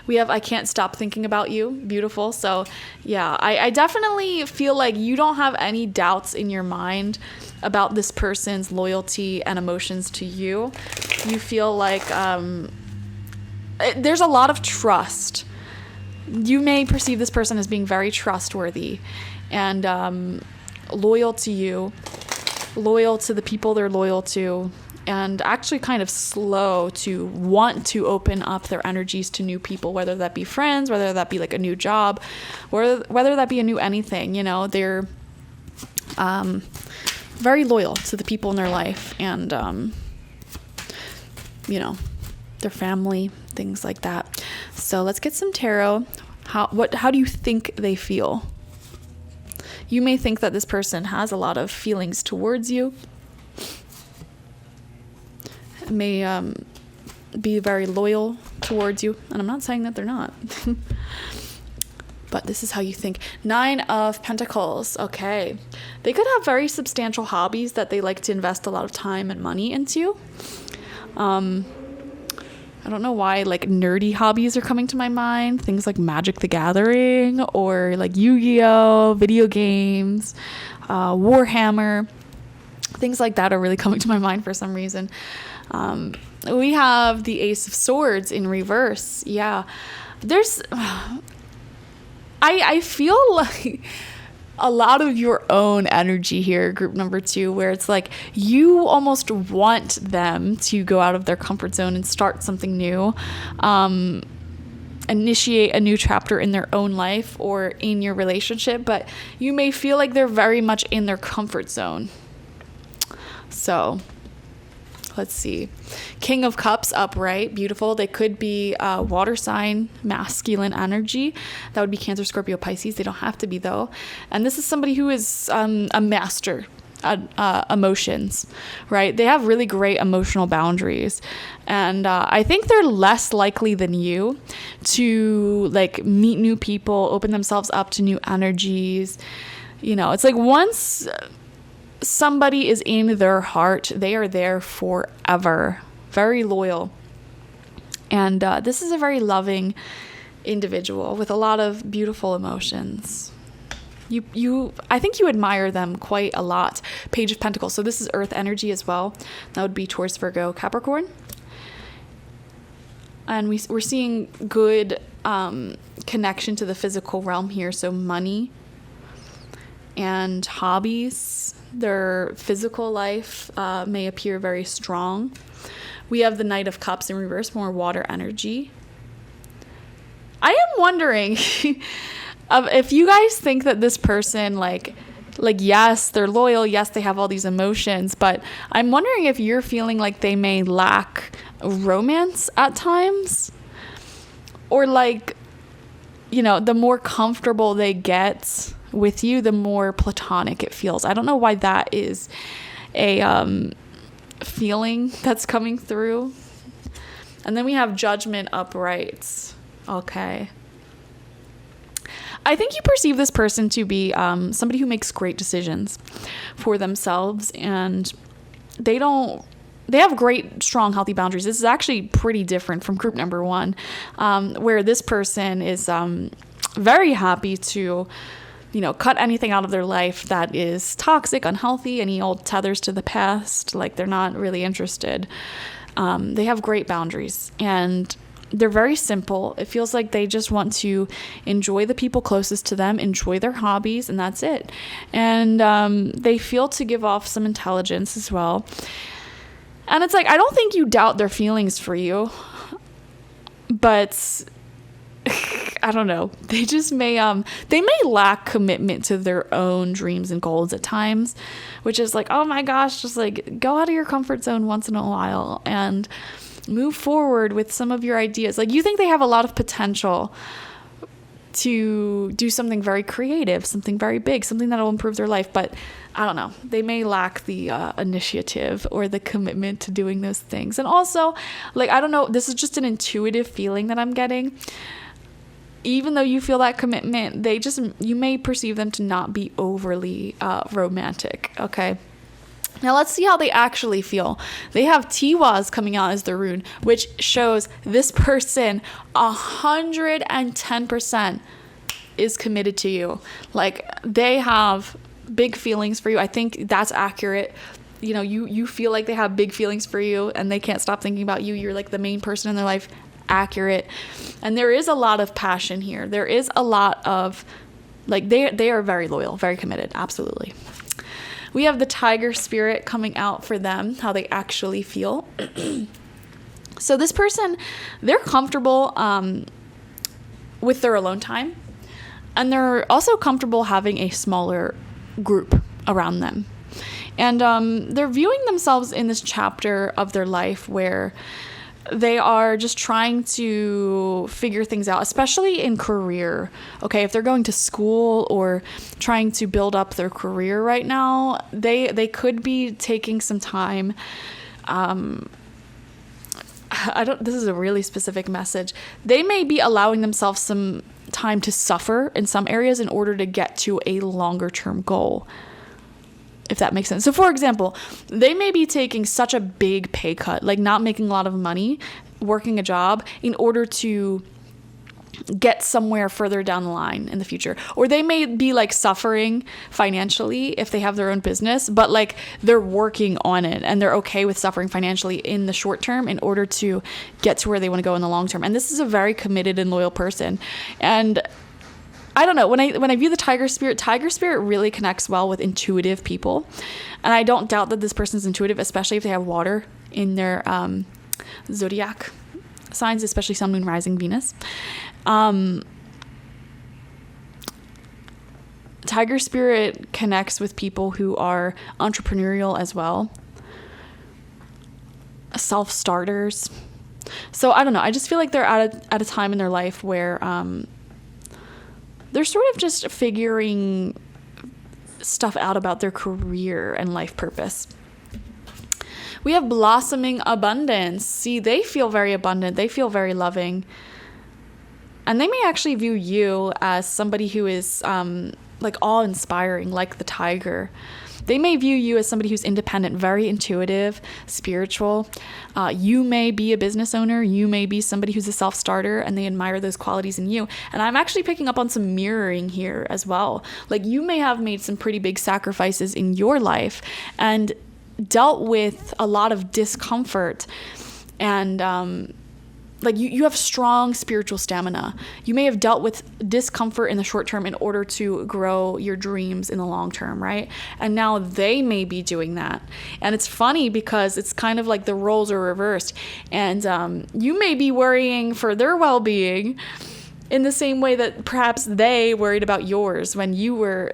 We have I can't stop thinking about you. Beautiful. So yeah, I definitely feel like you don't have any doubts in your mind about this person's loyalty and emotions to you. You feel like there's a lot of trust. You may perceive this person as being very trustworthy and loyal to you, loyal to the people they're loyal to, and actually kind of slow to want to open up their energies to new people, whether that be friends, whether that be like a new job, or whether that be a new anything. They're very loyal to the people in their life, and their family, things like that. So let's get some tarot. How do you think they feel? You may think that this person has a lot of feelings towards you. May be very loyal towards you, and I'm not saying that they're not. But this is how you think. 9 of Pentacles. Okay. They could have very substantial hobbies that they like to invest a lot of time and money into. I don't know why, like, nerdy hobbies are coming to my mind. Things like Magic the Gathering, or like Yu-Gi-Oh, video games, Warhammer. Things like that are really coming to my mind for some reason. We have the Ace of Swords in reverse. Yeah. There's... I feel like a lot of your own energy here, group number 2, where it's like you almost want them to go out of their comfort zone and start something new, initiate a new chapter in their own life or in your relationship, but you may feel like they're very much in their comfort zone. So let's see. King of Cups upright, beautiful. They could be water sign, masculine energy. That would be Cancer, Scorpio, Pisces. They don't have to be though. And this is somebody who is a master at emotions, right? They have really great emotional boundaries. And I think they're less likely than you to like meet new people, open themselves up to new energies. You know, it's like once somebody is in their heart, they are there forever. Very loyal. And this is a very loving individual with a lot of beautiful emotions. I think you admire them quite a lot. Page of Pentacles. So this is earth energy as well. That would be Taurus, Virgo, Capricorn. And we're seeing good connection to the physical realm here. So money and hobbies. Their physical life may appear very strong. We have the Knight of Cups in reverse, more water energy. I am wondering if you guys think that this person, like yes, they're loyal, yes, they have all these emotions, but I'm wondering if you're feeling like they may lack romance at times, or like, you know, the more comfortable they get with you, the more platonic it feels. I don't know why that is a feeling that's coming through. And then we have Judgment upright. Okay. I think you perceive this person to be somebody who makes great decisions for themselves, and they have great, strong, healthy boundaries. This is actually pretty different from group number 1, where this person is very happy to, you know, cut anything out of their life that is toxic, unhealthy, any old tethers to the past. Like, they're not really interested. They have great boundaries, and they're very simple. It feels like they just want to enjoy the people closest to them, enjoy their hobbies, and that's it. And they feel to give off some intelligence as well. And it's like, I don't think you doubt their feelings for you, but I don't know. They just may lack commitment to their own dreams and goals at times, which is like, oh my gosh, just like go out of your comfort zone once in a while and move forward with some of your ideas. Like, you think they have a lot of potential to do something very creative, something very big, something that'll improve their life, but I don't know. They may lack the initiative or the commitment to doing those things. And also, like, I don't know, this is just an intuitive feeling that I'm getting. Even though you feel that commitment, you may perceive them to not be overly romantic, okay? Now let's see how they actually feel. They have Tiwaz coming out as the rune, which shows this person 110% is committed to you. Like, they have big feelings for you. I think that's accurate. You know, you feel like they have big feelings for you and they can't stop thinking about you. You're like the main person in their life. Accurate. And there is a lot of passion here. There is a lot of, like, they are very loyal, very committed. Absolutely. We have the Tiger Spirit coming out for them, how they actually feel. So this person, they're comfortable with their alone time, and they're also comfortable having a smaller group around them. And they're viewing themselves in this chapter of their life where they are just trying to figure things out, especially in career. Okay, if they're going to school or trying to build up their career right now, they could be taking some time. This is a really specific message. They may be allowing themselves some time to suffer in some areas in order to get to a longer term goal, if that makes sense. So for example, they may be taking such a big pay cut, like not making a lot of money, working a job in order to get somewhere further down the line in the future. Or they may be like suffering financially if they have their own business, but like they're working on it and they're okay with suffering financially in the short term in order to get to where they want to go in the long term. And this is a very committed and loyal person. And I don't know, when I view the tiger spirit really connects well with intuitive people. And I don't doubt that this person's intuitive, especially if they have water in their zodiac signs, especially Sun, Moon, Rising, Venus. Tiger spirit connects with people who are entrepreneurial as well, self-starters. So I don't know, I just feel like they're at a time in their life where they're sort of just figuring stuff out about their career and life purpose. We have blossoming abundance. See, they feel very abundant. They feel very loving. And they may actually view you as somebody who is like awe-inspiring, like the tiger. They may view you as somebody who's independent, very intuitive, spiritual. You may be a business owner. You may be somebody who's a self-starter, and they admire those qualities in you. And I'm actually picking up on some mirroring here as well. Like, you may have made some pretty big sacrifices in your life and dealt with a lot of discomfort, and like you have strong spiritual stamina. You may have dealt with discomfort in the short term in order to grow your dreams in the long term, right? And now they may be doing that. And it's funny because it's kind of like the roles are reversed. And you may be worrying for their well-being in the same way that perhaps they worried about yours when you were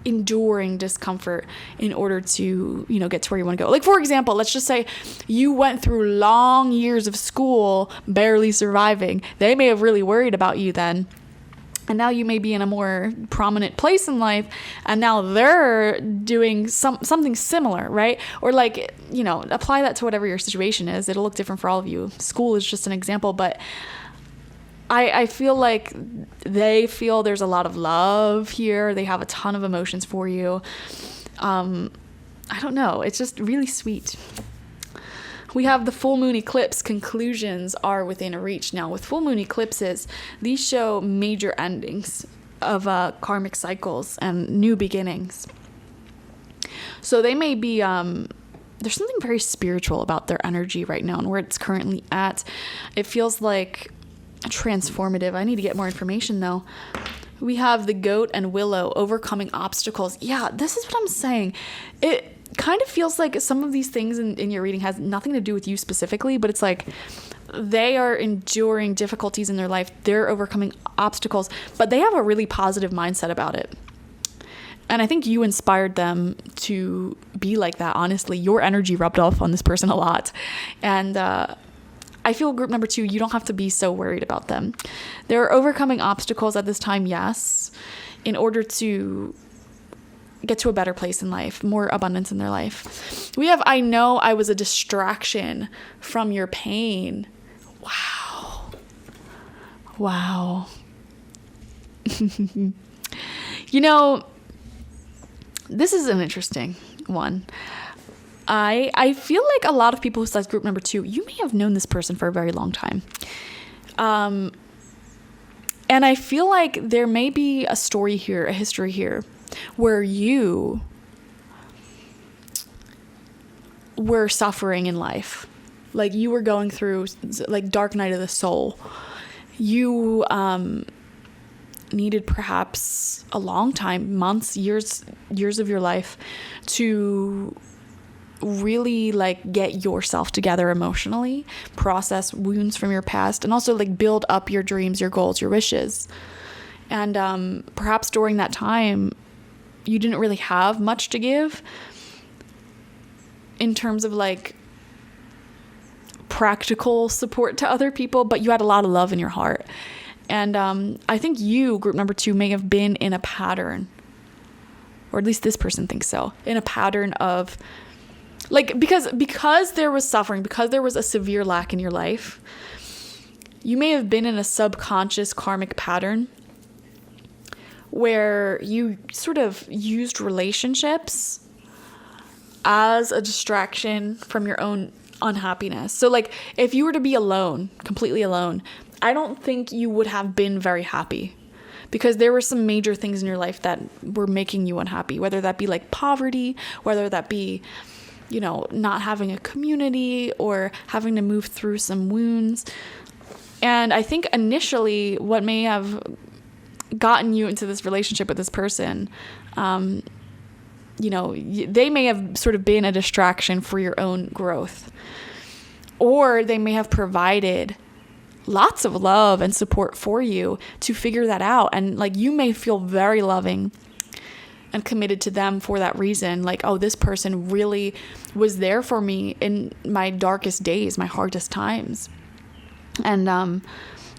enduring discomfort in order to, get to where you want to go. Like, for example, let's just say you went through long years of school barely surviving. They may have really worried about you then. And now you may be in a more prominent place in life, and now they're doing something similar, right? Or like, apply that to whatever your situation is. It'll look different for all of you. School is just an example, but I feel like they feel there's a lot of love here. They have a ton of emotions for you. I don't know. It's just really sweet. We have the full moon eclipse. Conclusions are within reach. Now, with full moon eclipses, these show major endings of karmic cycles and new beginnings. So they may be... there's something very spiritual about their energy right now and where it's currently at. It feels like transformative. I need to get more information though. We have the goat and willow, overcoming obstacles. Yeah, this is what I'm saying. It kind of feels like some of these things in your reading has nothing to do with you specifically, but it's like they are enduring difficulties in their life. They're overcoming obstacles, but they have a really positive mindset about it. And I think you inspired them to be like that. Honestly, your energy rubbed off on this person a lot. And I feel group number 2, you don't have to be so worried about them. They're overcoming obstacles at this time, yes, in order to get to a better place in life, more abundance in their life. We have, I know I was a distraction from your pain. Wow. This is an interesting one. I feel like a lot of people who select group number 2, you may have known this person for a very long time. And I feel like there may be a story here, a history here, where you were suffering in life. Like, you were going through, like, dark night of the soul. You needed perhaps a long time, months, years of your life to really like get yourself together emotionally, process wounds from your past, and also like build up your dreams, your goals, your wishes. And perhaps during that time you didn't really have much to give in terms of like practical support to other people, but you had a lot of love in your heart. And I think you, group number 2, may have been in a pattern, or at least this person thinks so, in a pattern of like, because there was suffering, because there was a severe lack in your life, you may have been in a subconscious karmic pattern where you sort of used relationships as a distraction from your own unhappiness. So like, if you were to be alone, completely alone, I don't think you would have been very happy, because there were some major things in your life that were making you unhappy, whether that be like poverty, whether that be, not having a community or having to move through some wounds. And I think initially what may have gotten you into this relationship with this person, they may have sort of been a distraction for your own growth, or they may have provided lots of love and support for you to figure that out. And like, you may feel very loving and committed to them for that reason. Like, oh, this person really was there for me in my darkest days, my hardest times. And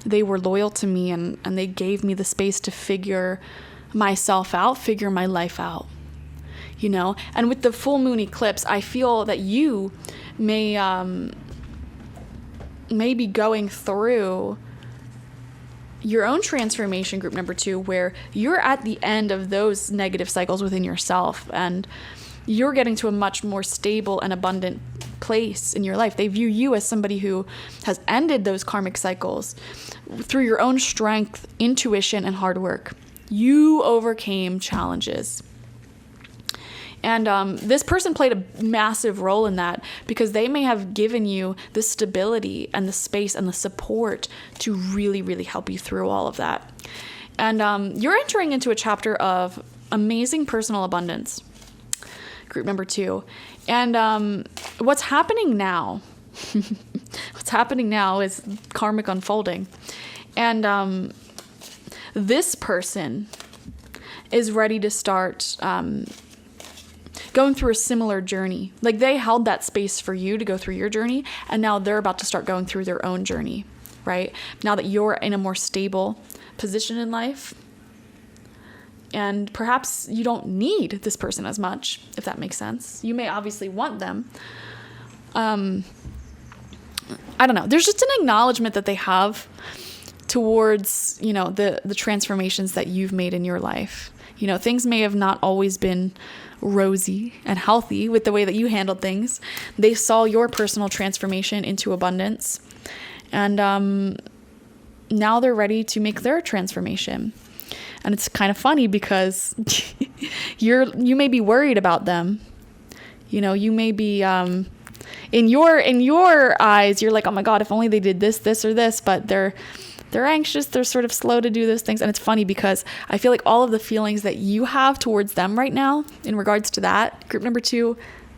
they were loyal to me, and they gave me the space to figure myself out, figure my life out, And with the full moon eclipse, I feel that you may be going through your own transformation, group number 2, where you're at the end of those negative cycles within yourself, and you're getting to a much more stable and abundant place in your life. They view you as somebody who has ended those karmic cycles through your own strength, intuition, and hard work. You overcame challenges. And this person played a massive role in that, because they may have given you the stability and the space and the support to really, really help you through all of that. And you're entering into a chapter of amazing personal abundance, group number 2. And what's happening now, is karmic unfolding. And this person is ready to start going through a similar journey. Like, they held that space for you to go through your journey, and now they're about to start going through their own journey, right? Now that you're in a more stable position in life, and perhaps you don't need this person as much, if that makes sense. You may obviously want them. I don't know. There's just an acknowledgement that they have towards, the transformations that you've made in your life. Things may have not always been rosy and healthy with the way that you handled things. They saw your personal transformation into abundance, and now they're ready to make their transformation. And it's kind of funny, because you may be worried about them. You may be in your eyes, you're like, oh my God, if only they did this or this, but they're anxious, they're sort of slow to do those things. And it's funny, because I feel like all of the feelings that you have towards them right now in regards to that, group number 2,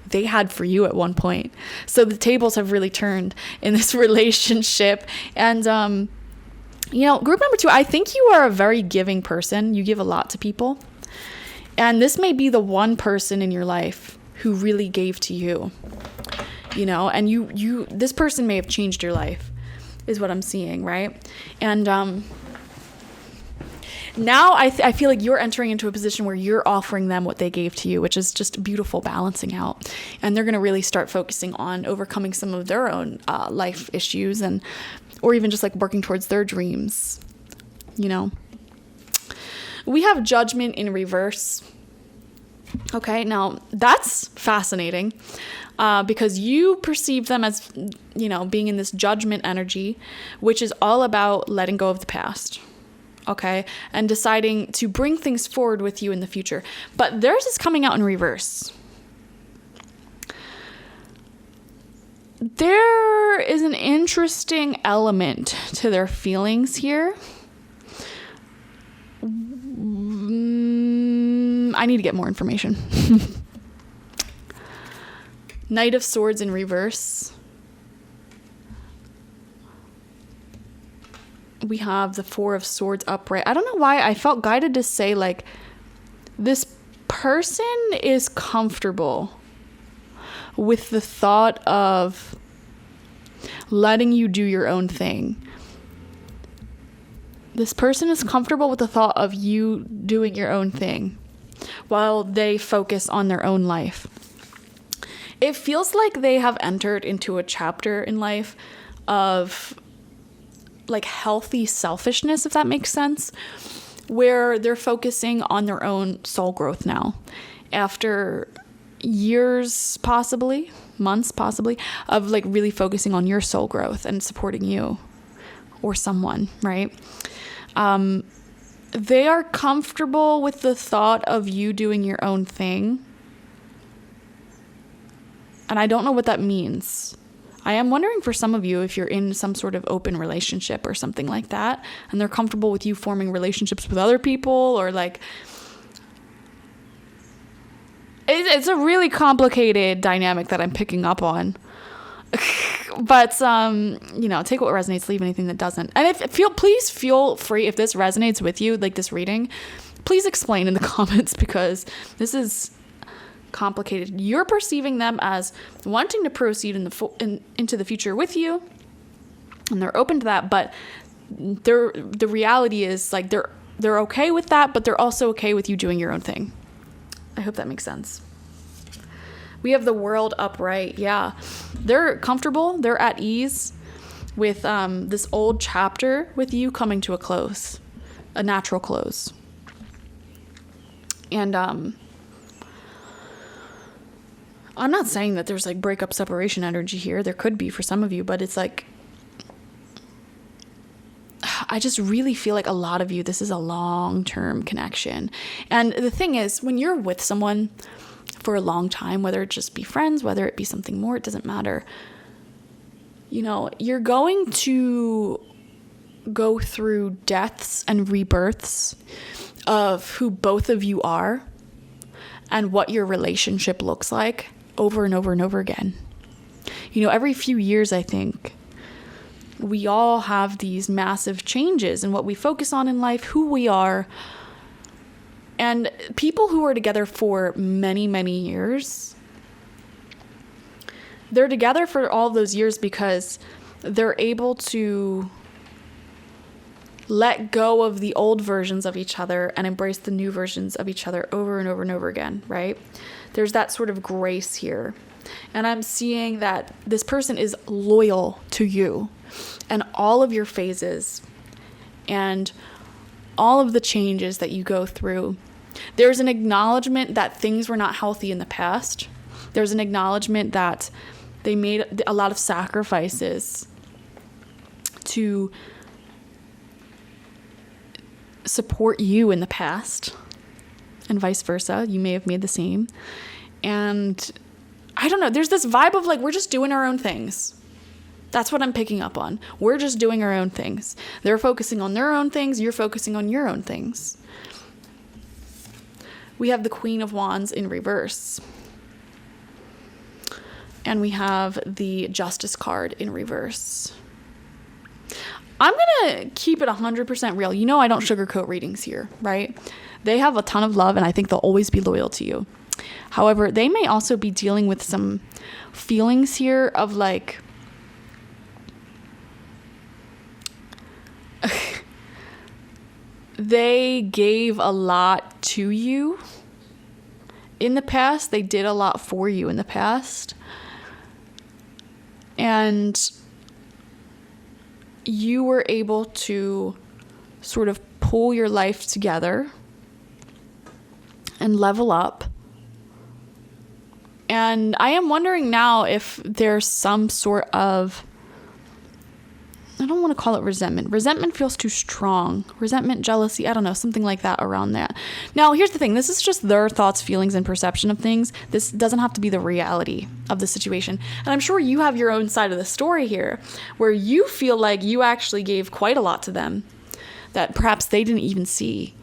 they had for you at one point. So the tables have really turned in this relationship. And, group number 2, I think you are a very giving person. You give a lot to people. And this may be the one person in your life who really gave to you, and this person may have changed your life, is what I'm seeing, right? And now I feel like you're entering into a position where you're offering them what they gave to you, which is just beautiful balancing out. And they're going to really start focusing on overcoming some of their own life issues, or even just like working towards their dreams. We have judgment in reverse. Okay, now that's fascinating. Because you perceive them as, being in this judgment energy, which is all about letting go of the past, okay, and deciding to bring things forward with you in the future. But theirs is coming out in reverse. There is an interesting element to their feelings here. I need to get more information. Knight of Swords in reverse. We have the Four of Swords upright. I don't know why I felt guided to say, like, this person is comfortable with the thought of letting you do your own thing. This person is comfortable with the thought of you doing your own thing while they focus on their own life. It feels like they have entered into a chapter in life of like healthy selfishness, if that makes sense, where they're focusing on their own soul growth now after years, possibly months, possibly, of like really focusing on your soul growth and supporting you, or someone, right? They are comfortable with the thought of you doing your own thing. And I don't know what that means. I am wondering for some of you if you're in some sort of open relationship or something like that, and they're comfortable with you forming relationships with other people, or like, it's a really complicated dynamic that I'm picking up on. But take what resonates, leave anything that doesn't. And please feel free, if this resonates with you, like this reading, please explain in the comments, because this is complicated. You're perceiving them as wanting to proceed into the future with you, and they're open to that, but the reality is like they're okay with that, but they're also okay with you doing your own thing. I hope that makes sense. We have the World upright. Yeah, they're comfortable, they're at ease with this old chapter with you coming to a close, a natural close. And I'm not saying that there's like breakup separation energy here. There could be for some of you, but it's like, I just really feel like a lot of you, this is a long-term connection. And the thing is, when you're with someone for a long time, whether it just be friends, whether it be something more, it doesn't matter. You're going to go through deaths and rebirths of who both of you are and what your relationship looks like over and over and over again. Every few years, I think, we all have these massive changes in what we focus on in life, who we are. And people who are together for many, many years, they're together for all those years because they're able to let go of the old versions of each other and embrace the new versions of each other over and over and over again, right? There's that sort of grace here. And I'm seeing that this person is loyal to you and all of your phases and all of the changes that you go through. There's an acknowledgement that things were not healthy in the past. There's an acknowledgement that they made a lot of sacrifices to support you in the past, and vice versa. You may have made the same. And I don't know, there's this vibe of like, we're just doing our own things. That's what I'm picking up on. We're just doing our own things. They're focusing on their own things. You're focusing on your own things. We have the Queen of Wands in reverse. And we have the Justice card in reverse. I'm going to keep it 100% real. I don't sugarcoat readings here, right? They have a ton of love, and I think they'll always be loyal to you. However, they may also be dealing with some feelings here of like, they gave a lot to you in the past. They did a lot for you in the past. And you were able to sort of pull your life together and level up. And I am wondering now if there's some sort of, I don't want to call it resentment. Resentment feels too strong. Resentment, jealousy, I don't know, something like that around that. Now, here's the thing. This is just their thoughts, feelings, and perception of things. This doesn't have to be the reality of the situation. And I'm sure you have your own side of the story here, where you feel like you actually gave quite a lot to them that perhaps they didn't even see.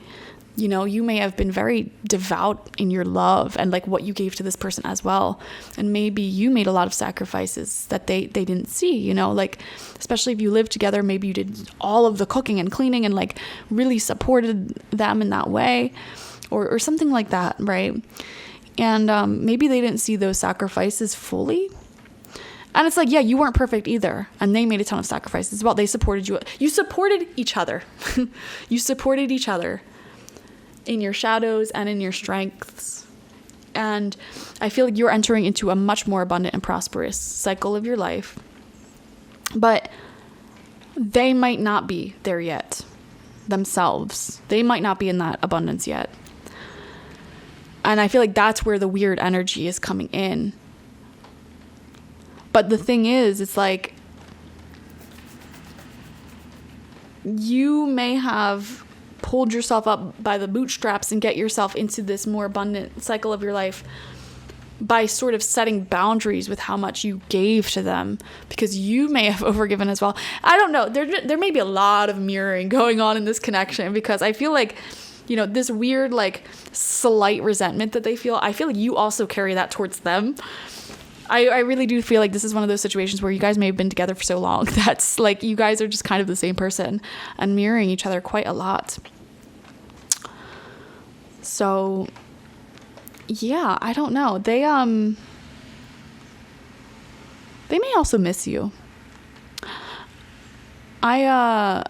You may have been very devout in your love and like what you gave to this person as well. And maybe you made a lot of sacrifices that they didn't see, like, especially if you lived together, maybe you did all of the cooking and cleaning and like really supported them in that way or something like that, right? And maybe they didn't see those sacrifices fully. And it's like, yeah, you weren't perfect either. And they made a ton of sacrifices as well. They supported you. You supported each other. You supported each other in your shadows and in your strengths. And I feel like you're entering into a much more abundant and prosperous cycle of your life. But they might not be there yet themselves. They might not be in that abundance yet. And I feel like that's where the weird energy is coming in. But the thing is, it's like, you may have pulled yourself up by the bootstraps and get yourself into this more abundant cycle of your life by sort of setting boundaries with how much you gave to them, because you may have overgiven as well. I don't know. There may be a lot of mirroring going on in this connection, because I feel like, you know, this weird, like, slight resentment that they feel, I feel like you also carry that towards them. I really do feel like this is one of those situations where you guys may have been together for so long that's like you guys are just kind of the same person and mirroring each other quite a lot. So yeah, I don't know. They may also miss you. I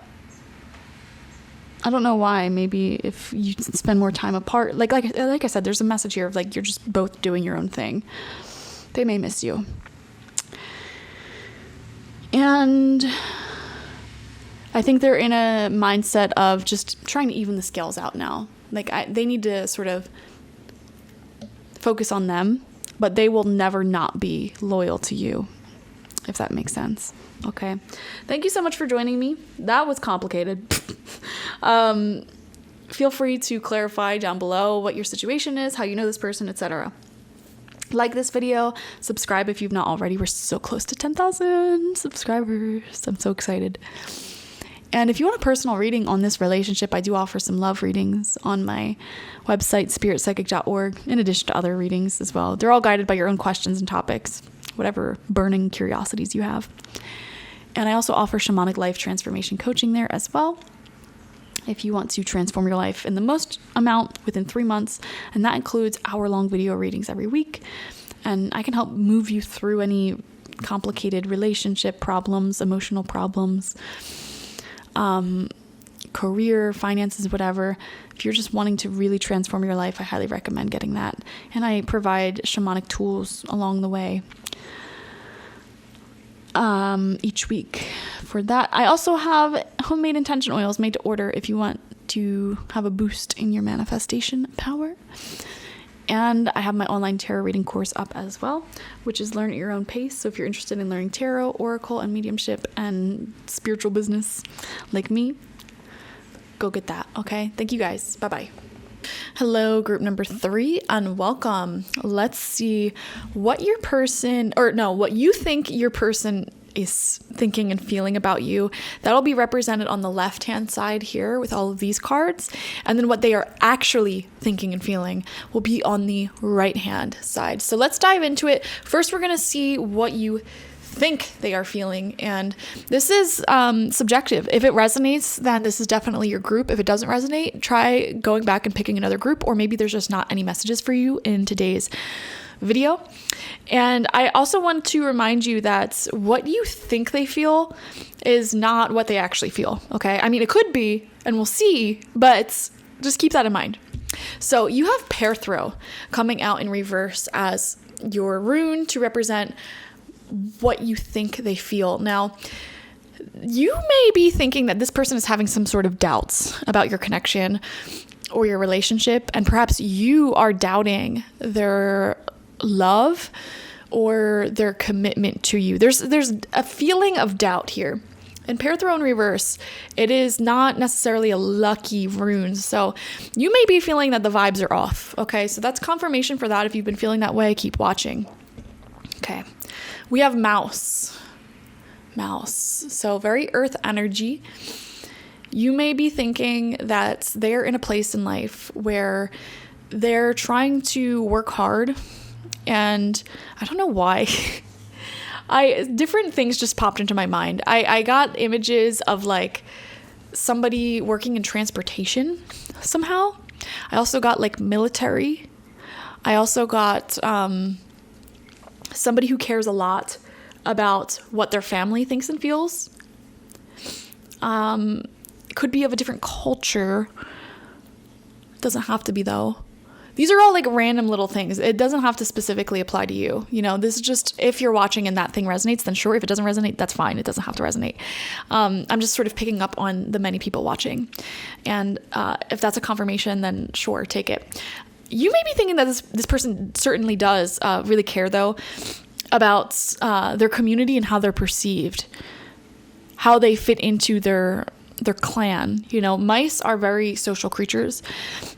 don't know why. Maybe if you spend more time apart, like I said, there's a message here of like you're just both doing your own thing. They may miss you. And I think they're in a mindset of just trying to even the scales out now. Like they need to sort of focus on them, but they will never not be loyal to you, if that makes sense. Okay. Thank you so much for joining me. That was complicated. Feel free to clarify down below what your situation is, how you know this person, etc. Like this video, subscribe if you've not already. We're so close to 10,000 subscribers. I'm so excited. And if you want a personal reading on this relationship, I do offer some love readings on my website, spiritpsychic.org, in addition to other readings as well. They're all guided by your own questions and topics, whatever burning curiosities you have. And I also offer shamanic life transformation coaching there as well, if you want to transform your life in the most amount within 3 months. And that includes hour-long video readings every week. And I can help move you through any complicated relationship problems, emotional problems, career, finances, whatever. If you're just wanting to really transform your life, I highly recommend getting that. And I provide shamanic tools along the way each week for that. I also have homemade intention oils made to order if you want to have a boost in your manifestation power. And I have my online tarot reading course up as well, which is learn at your own pace. So if you're interested in learning tarot, oracle, and mediumship and spiritual business like me, go get that. Okay. Thank you guys. Bye-bye. Hello, group number 3, and welcome. Let's see what you think your person is thinking and feeling about you. That'll be represented on the left-hand side here with all of these cards. And then what they are actually thinking and feeling will be on the right-hand side. So let's dive into it. First, we're going to see what you think they are feeling, and this is subjective. If it resonates, then this is definitely your group. If it doesn't resonate, try going back and picking another group, or maybe there's just not any messages for you in today's video. And I also want to remind you that what you think they feel is not what they actually feel. Okay, I mean, it could be, and we'll see, but just keep that in mind. So you have pair throw coming out in reverse as your rune to represent what you think they feel. Now, you may be thinking that this person is having some sort of doubts about your connection or your relationship, and perhaps you are doubting their love or their commitment to you. There's a feeling of doubt here. And pair throw in reverse, it is not necessarily a lucky rune. So you may be feeling that the vibes are off. Okay, so that's confirmation for that. If you've been feeling that way, keep watching. Okay. We have mouse. So very earth energy. You may be thinking that they're in a place in life where they're trying to work hard, and I don't know why. Different things just popped into my mind. I got images of like somebody working in transportation somehow. I also got like military. I also got somebody who cares a lot about what their family thinks and feels. It could be of a different culture. Doesn't have to be, though. These are all like random little things. It doesn't have to specifically apply to you. You know, this is just, if you're watching and that thing resonates, then sure. If it doesn't resonate, that's fine. It doesn't have to resonate. I'm just sort of picking up on the many people watching. And if that's a confirmation, then sure, take it. You may be thinking that this person certainly does really care, though, about their community and how they're perceived, how they fit into their their clan. You know, mice are very social creatures,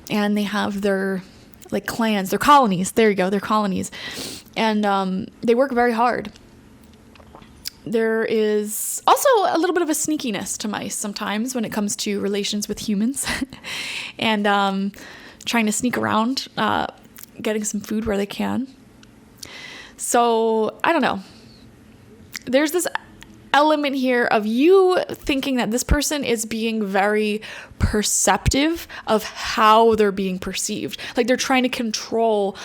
and they have their like clans, their colonies. There you go, their colonies. And they work very hard. There is also a little bit of a sneakiness to mice sometimes when it comes to relations with humans and trying to sneak around, getting some food where they can. So I don't know. There's this element here of you thinking that this person is being very perceptive of how they're being perceived. Like they're trying to control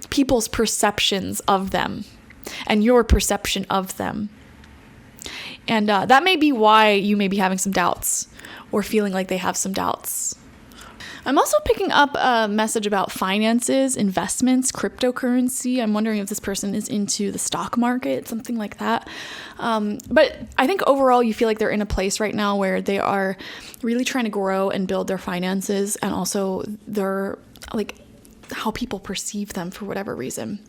people's perceptions of them and your perception of them. And that may be why you may be having some doubts or feeling like they have some doubts. I'm also picking up a message about finances, investments, cryptocurrency. I'm wondering if this person is into the stock market, something like that. But I think overall you feel like they're in a place right now where they are really trying to grow and build their finances, and also their like how people perceive them for whatever reason.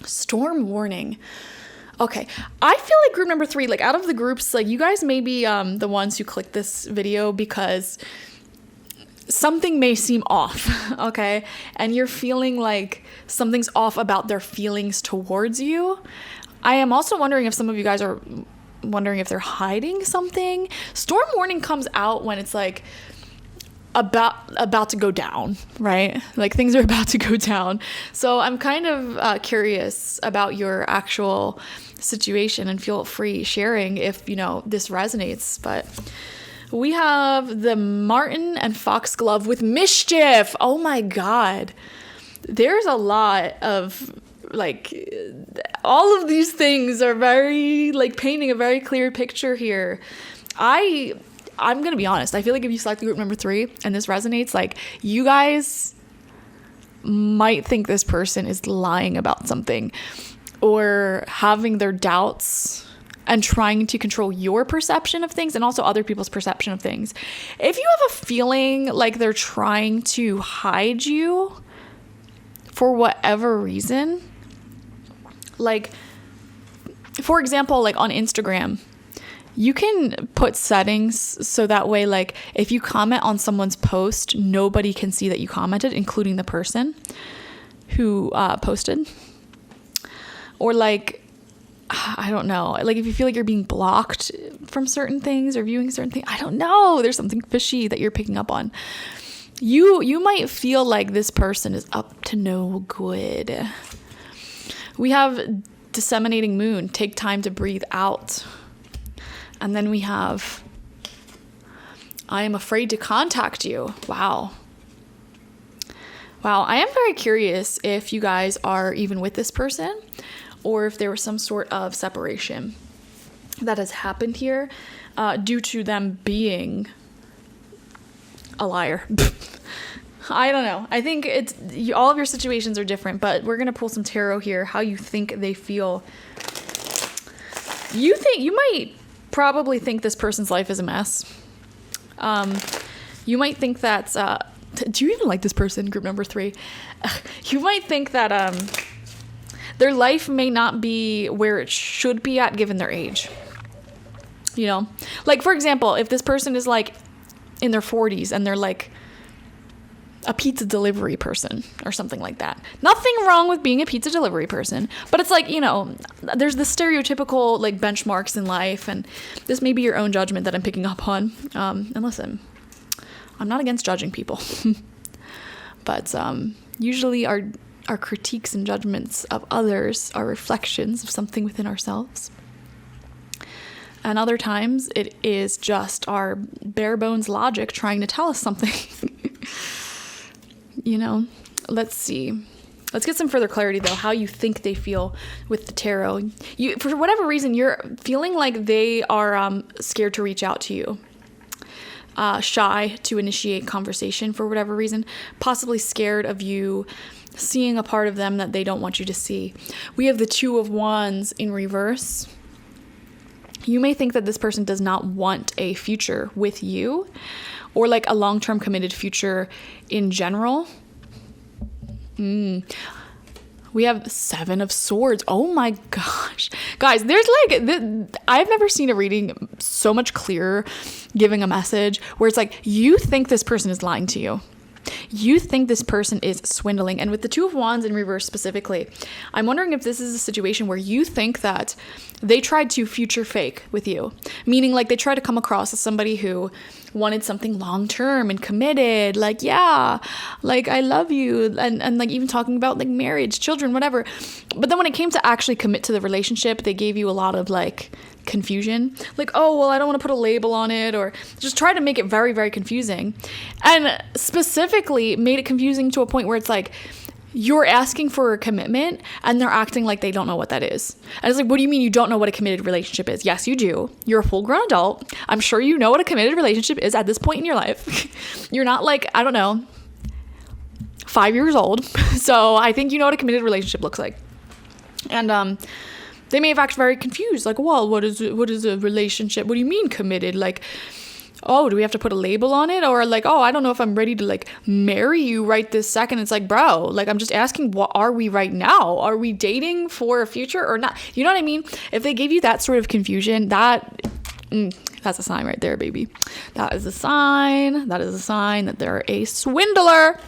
Storm warning. Okay, I feel like group number 3, like out of the groups, like you guys may be the ones who clicked this video because something may seem off, okay? And you're feeling like something's off about their feelings towards you. I am also wondering if some of you guys are wondering if they're hiding something. Storm warning comes out when it's like about to go down, right? Like things are about to go down. So I'm kind of curious about your actual situation, and feel free sharing if, you know, this resonates. But we have the marten and foxglove with mischief. Oh my God. There's a lot of like, all of these things are very like painting a very clear picture here. I'm going to be honest. I feel like if you select group number 3 and this resonates, like you guys might think this person is lying about something or having their doubts and trying to control your perception of things and also other people's perception of things. If you have a feeling like they're trying to hide you for whatever reason, like, for example, like on Instagram, you can put settings so that way, like, if you comment on someone's post, nobody can see that you commented, including the person who posted. Or like, I don't know, like if you feel like you're being blocked from certain things or viewing certain things, I don't know, there's something fishy that you're picking up on. You might feel like this person is up to no good. We have disseminating moon, take time to breathe out. And then we have, I am afraid to contact you. Wow. I am very curious if you guys are even with this person, or if there was some sort of separation that has happened here due to them being a liar. I don't know. I think all of your situations are different, but we're going to pull some tarot here, how you think they feel. You might probably think this person's life is a mess. You might think that, do you even like this person, group number 3? You might think that their life may not be where it should be at given their age. You know, like for example, if this person is like in their 40s and they're like a pizza delivery person or something like that. Nothing wrong with being a pizza delivery person, but it's like, you know, there's the stereotypical like benchmarks in life, and this may be your own judgment that I'm picking up on. And listen, I'm not against judging people, but usually our critiques and judgments of others are reflections of something within ourselves. And other times it is just our bare bones logic trying to tell us something. You know, let's see. Let's get some further clarity, though, how you think they feel with the tarot. For whatever reason, you're feeling like they are scared to reach out to you. Shy to initiate conversation for whatever reason. Possibly scared of you seeing a part of them that they don't want you to see. We have the 2 of Wands in reverse. You may think that this person does not want a future with you, or like a long-term committed future in general. We have 7 of Swords. Oh my gosh. Guys, there's I've never seen a reading so much clearer giving a message where it's like, you think this person is lying to you. You think this person is swindling. And with the 2 of Wands in reverse specifically, I'm wondering if this is a situation where you think that they tried to future fake with you, meaning like they tried to come across as somebody who wanted something long-term and committed, like, yeah, like, I love you, and like even talking about like marriage, children, whatever. But then when it came to actually commit to the relationship, they gave you a lot of like confusion, like, oh, well, I don't want to put a label on it, or just try to make it very, very confusing, and specifically made it confusing to a point where it's like, you're asking for a commitment and they're acting like they don't know what that is. And it's like, what do you mean you don't know what a committed relationship is? Yes, you do. You're a full-grown adult. I'm sure you know what a committed relationship is at this point in your life. You're not like, I don't know, 5 years old. So I think you know what a committed relationship looks like. And they may have acted very confused, like, well, what is a relationship? What do you mean committed? Like, oh, do we have to put a label on it? Or like, oh, I don't know if I'm ready to like marry you right this second. It's like, bro, like, I'm just asking, what are we right now? Are we dating for a future or not? You know what I mean? If they gave you that sort of confusion, that's a sign right there, baby. That is a sign. That is a sign that they're a swindler.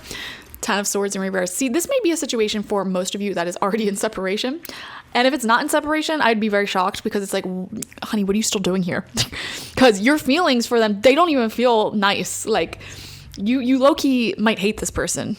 10 of Swords in reverse. See, this may be a situation for most of you that is already in separation. And if it's not in separation, I'd be very shocked, because it's like, honey, what are you still doing here? Because your feelings for them, they don't even feel nice. Like, you low-key might hate this person,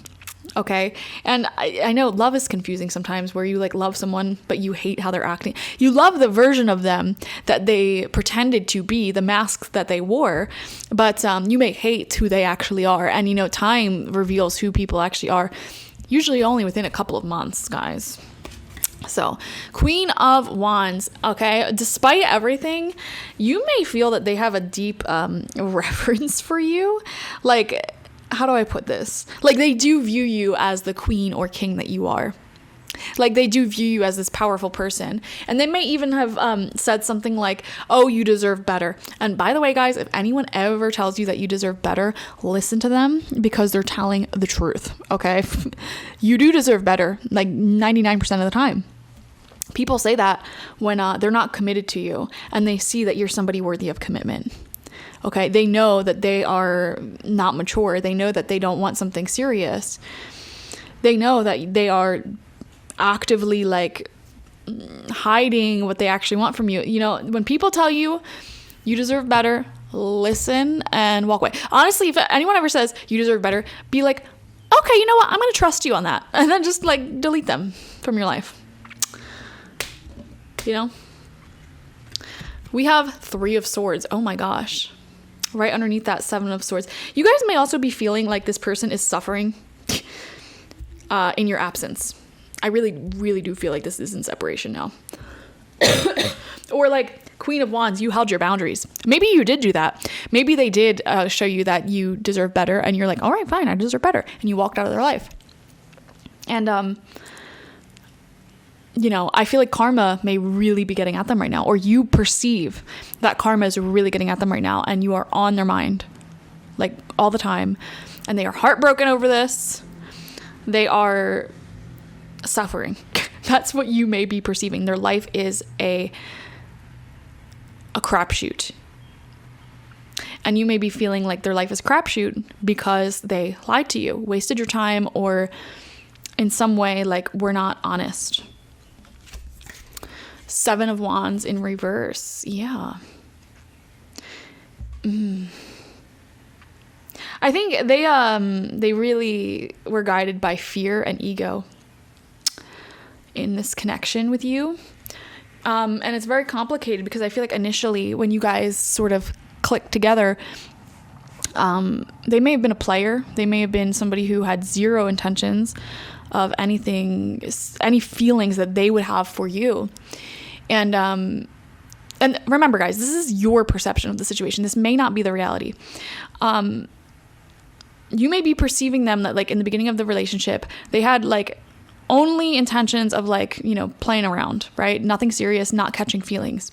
okay? And I know love is confusing sometimes, where you like love someone, but you hate how they're acting. You love the version of them that they pretended to be, the masks that they wore, but you may hate who they actually are. And, you know, time reveals who people actually are, usually only within a couple of months, guys. So, Queen of Wands, okay, despite everything, you may feel that they have a deep reverence for you. Like, how do I put this? Like, they do view you as the queen or king that you are. Like, they do view you as this powerful person. And they may even have said something like, oh, you deserve better. And by the way, guys, if anyone ever tells you that you deserve better, listen to them, because they're telling the truth, okay? You do deserve better, like 99% of the time. People say that when they're not committed to you and they see that you're somebody worthy of commitment. Okay, they know that they are not mature. They know that they don't want something serious. They know that they are actively like hiding what they actually want from you. You know, when people tell you you deserve better, listen and walk away. Honestly, if anyone ever says you deserve better, be like, okay, you know what? I'm going to trust you on that. And then just like delete them from your life. You know? We have 3 of Swords. Oh my gosh. Right underneath that 7 of Swords. You guys may also be feeling like this person is suffering in your absence. I really, really do feel like this is in separation now. Or like Queen of Wands, you held your boundaries. Maybe you did do that. Maybe they did show you that you deserve better, and you're like, all right, fine, I deserve better. And you walked out of their life. And, you know, I feel like karma may really be getting at them right now, or you perceive that karma is really getting at them right now, and you are on their mind like all the time, and they are heartbroken over this. They are suffering. That's what you may be perceiving. Their life is a crapshoot. And you may be feeling like their life is a crapshoot because they lied to you, wasted your time, or in some way like were not honest. 7 of Wands in reverse. Yeah. I think they really were guided by fear and ego in this connection with you. And it's very complicated because I feel like initially when you guys sort of clicked together, they may have been a player. They may have been somebody who had zero intentions of anything, any feelings that they would have for you. And remember, guys, this is your perception of the situation. This may not be the reality. You may be perceiving them that like in the beginning of the relationship, they had like only intentions of like, you know, playing around, right? Nothing serious, not catching feelings.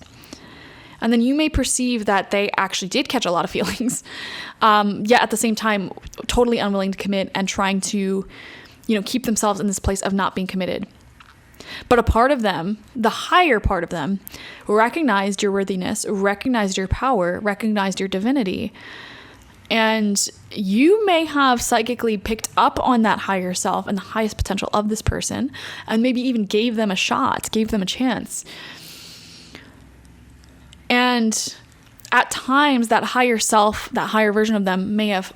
And then you may perceive that they actually did catch a lot of feelings. Yet at the same time, totally unwilling to commit and trying to, you know, keep themselves in this place of not being committed. But a part of them, the higher part of them, recognized your worthiness, recognized your power, recognized your divinity. And you may have psychically picked up on that higher self and the highest potential of this person, and maybe even gave them a shot, gave them a chance. And at times, that higher self, that higher version of them may have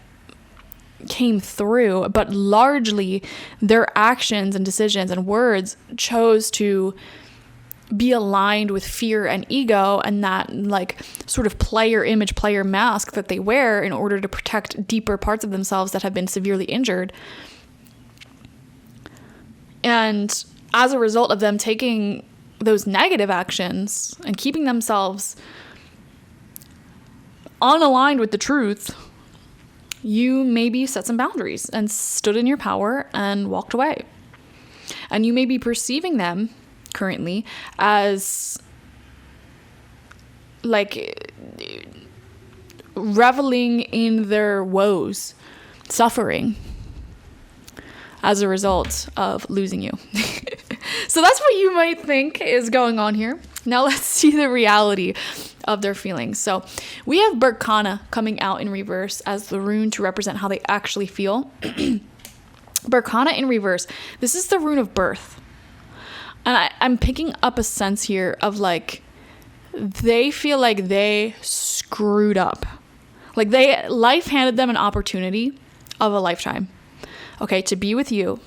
came through, but largely their actions and decisions and words chose to be aligned with fear and ego and that like sort of player image, player mask that they wear in order to protect deeper parts of themselves that have been severely injured. And as a result of them taking those negative actions and keeping themselves unaligned with the truth, you maybe set some boundaries and stood in your power and walked away. And you may be perceiving them currently as like reveling in their woes, suffering as a result of losing you. So that's what you might think is going on here. Now let's see the reality of their feelings. So we have Berkana coming out in reverse as the rune to represent how they actually feel. Berkana in reverse. This is the rune of birth. And I'm picking up a sense here of like, they feel like they screwed up. Like life handed them an opportunity of a lifetime. Okay, to be with you,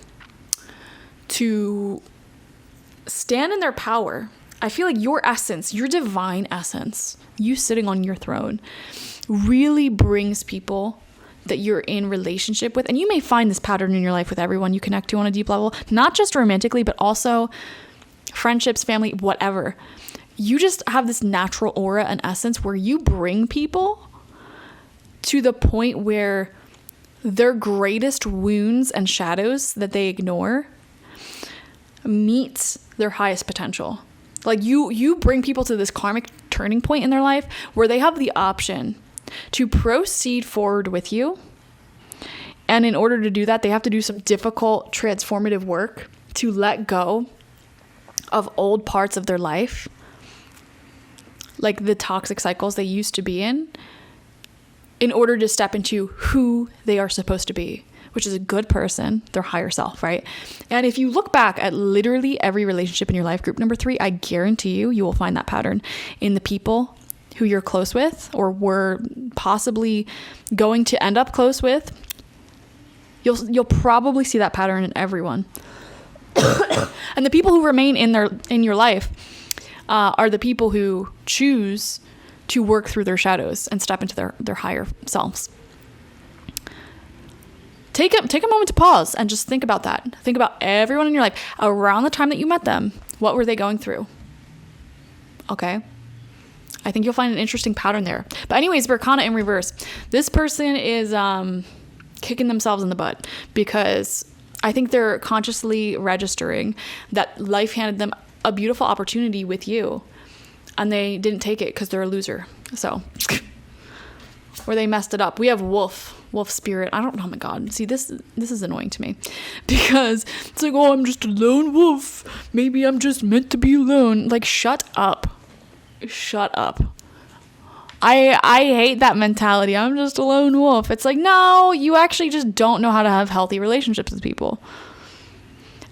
to stand in their power. I feel like your essence, your divine essence, you sitting on your throne, really brings people that you're in relationship with. And you may find this pattern in your life with everyone you connect to on a deep level, not just romantically, but also friendships, family, whatever. You just have this natural aura and essence where you bring people to the point where their greatest wounds and shadows that they ignore meet their highest potential. Like you bring people to this karmic turning point in their life where they have the option to proceed forward with you. And in order to do that, they have to do some difficult transformative work to let go of old parts of their life, like the toxic cycles they used to be in order to step into who they are supposed to be, which is a good person, their higher self, right? And if you look back at literally every relationship in your life, group number 3, I guarantee you will find that pattern in the people who you're close with or were possibly going to end up close with. You'll probably see that pattern in everyone. And the people who remain in your life are the people who choose to work through their shadows and step into their higher selves. Take a moment to pause and just think about that. Think about everyone in your life around the time that you met them. What were they going through? Okay. I think you'll find an interesting pattern there. But anyways, Berkana in reverse. This person is kicking themselves in the butt because I think they're consciously registering that life handed them a beautiful opportunity with you and they didn't take it because they're a loser. So, or they messed it up. We have wolf spirit. I don't know. Oh my God. See, this is annoying to me because it's like, oh, I'm just a lone wolf. Maybe I'm just meant to be alone. Like, shut up. I hate that mentality. I'm just a lone wolf. It's like, no, you actually just don't know how to have healthy relationships with people.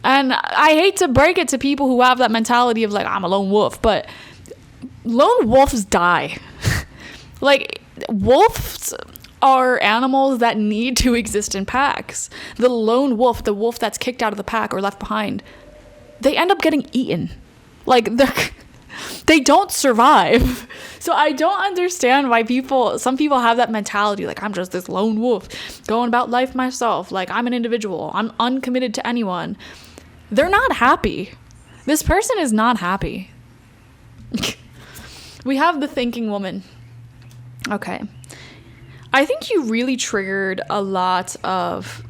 And I hate to break it to people who have that mentality of like, I'm a lone wolf, but lone wolves die. Like, wolves are animals that need to exist in packs. The lone wolf, the wolf that's kicked out of the pack or left behind, they end up getting eaten. Like, they don't survive. So I don't understand why some people have that mentality. Like, I'm just this lone wolf going about life myself. Like, I'm an individual. I'm uncommitted to anyone. They're not happy. This person is not happy. We have the thinking woman. Okay. I think you really triggered a lot of...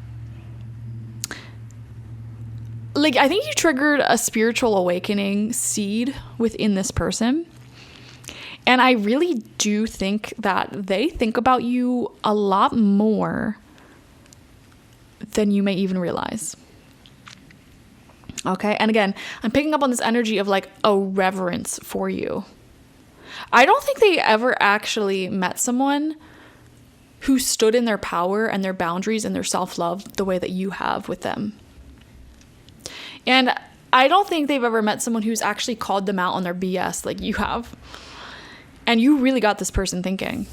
Like, I think you triggered a spiritual awakening seed within this person. And I really do think that they think about you a lot more than you may even realize. Okay. And again, I'm picking up on this energy of like a reverence for you. I don't think they ever actually met someone who stood in their power and their boundaries and their self-love the way that you have with them. And I don't think they've ever met someone who's actually called them out on their BS like you have. And you really got this person thinking.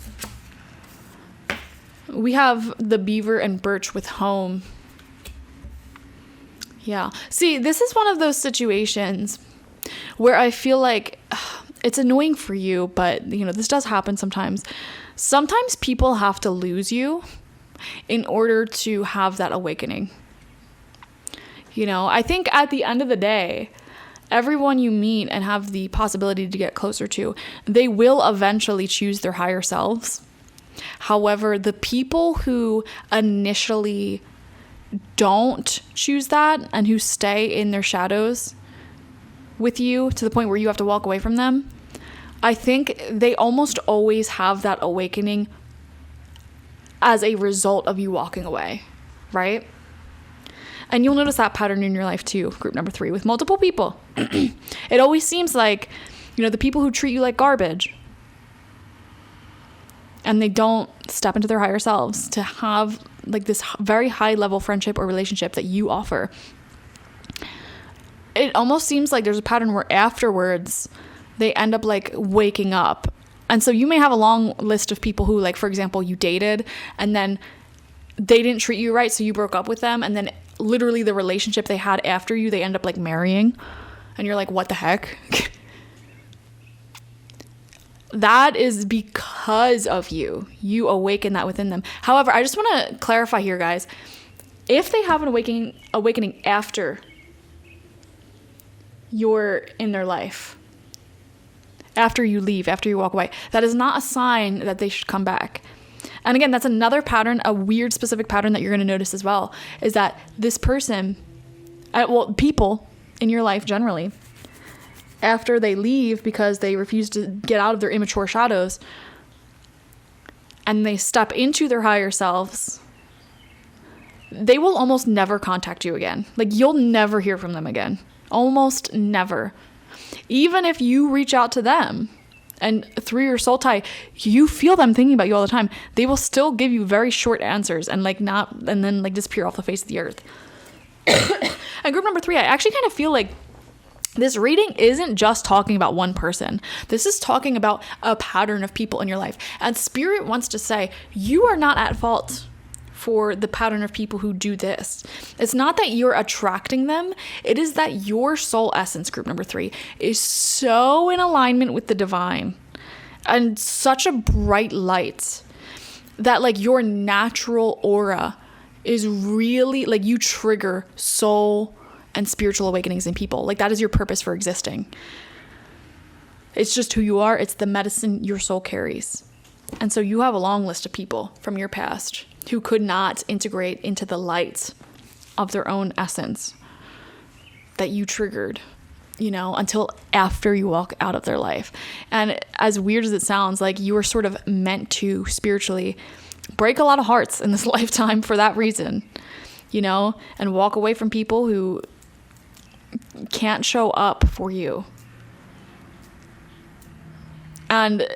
We have the beaver and birch with home. Yeah. See, this is one of those situations where I feel like it's annoying for you, but this does happen sometimes. Sometimes people have to lose you in order to have that awakening. I think at the end of the day, everyone you meet and have the possibility to get closer to, they will eventually choose their higher selves. However, the people who initially don't choose that and who stay in their shadows with you to the point where you have to walk away from them, I think they almost always have that awakening as a result of you walking away, right? And you'll notice that pattern in your life too, group number 3, with multiple people. It always seems like, the people who treat you like garbage and they don't step into their higher selves to have like this very high level friendship or relationship that you offer. It almost seems like there's a pattern where afterwards they end up like waking up. And so you may have a long list of people who, like, for example, you dated and then they didn't treat you right, so you broke up with them, and then literally the relationship they had after you, they end up like marrying, and you're like, what the heck? That is because of you. You awaken that within them. However, I just want to clarify here, guys. If they have an awakening after you're in their life, after you leave, after you walk away, that is not a sign that they should come back. And again, that's another pattern, a weird specific pattern that you're going to notice as well, is that this person, people in your life generally, after they leave because they refuse to get out of their immature shadows and they step into their higher selves, they will almost never contact you again. Like, you'll never hear from them again. Almost never. Even if you reach out to them and through your soul tie, you feel them thinking about you all the time, they will still give you very short answers and then disappear off the face of the earth. And group number 3, I actually kind of feel like this reading isn't just talking about one person. This is talking about a pattern of people in your life. And Spirit wants to say, you are not at fault for the pattern of people who do this. It's not that you're attracting them. It is that your soul essence, group number 3, is so in alignment with the divine and such a bright light that like your natural aura is really like, you trigger soul and spiritual awakenings in people. Like, that is your purpose for existing. It's just who you are. It's the medicine your soul carries. And so you have a long list of people from your past who could not integrate into the light of their own essence that you triggered, until after you walk out of their life. And as weird as it sounds, like, you were sort of meant to spiritually break a lot of hearts in this lifetime for that reason, and walk away from people who can't show up for you. And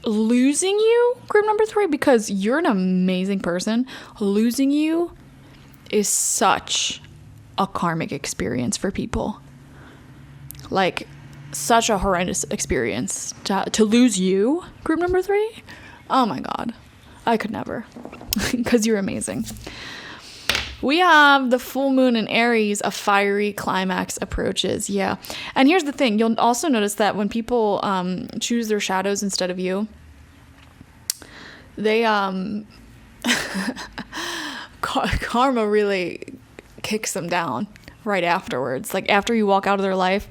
losing you, group number 3, because you're an amazing person, losing you is such a karmic experience for people. Like, such a horrendous experience to lose you, group number 3. Oh my God, I could never, because you're amazing. We have the full moon in Aries, a fiery climax approaches. Yeah. And here's the thing. You'll also notice that when people choose their shadows instead of you, they karma really kicks them down right afterwards. Like, after you walk out of their life,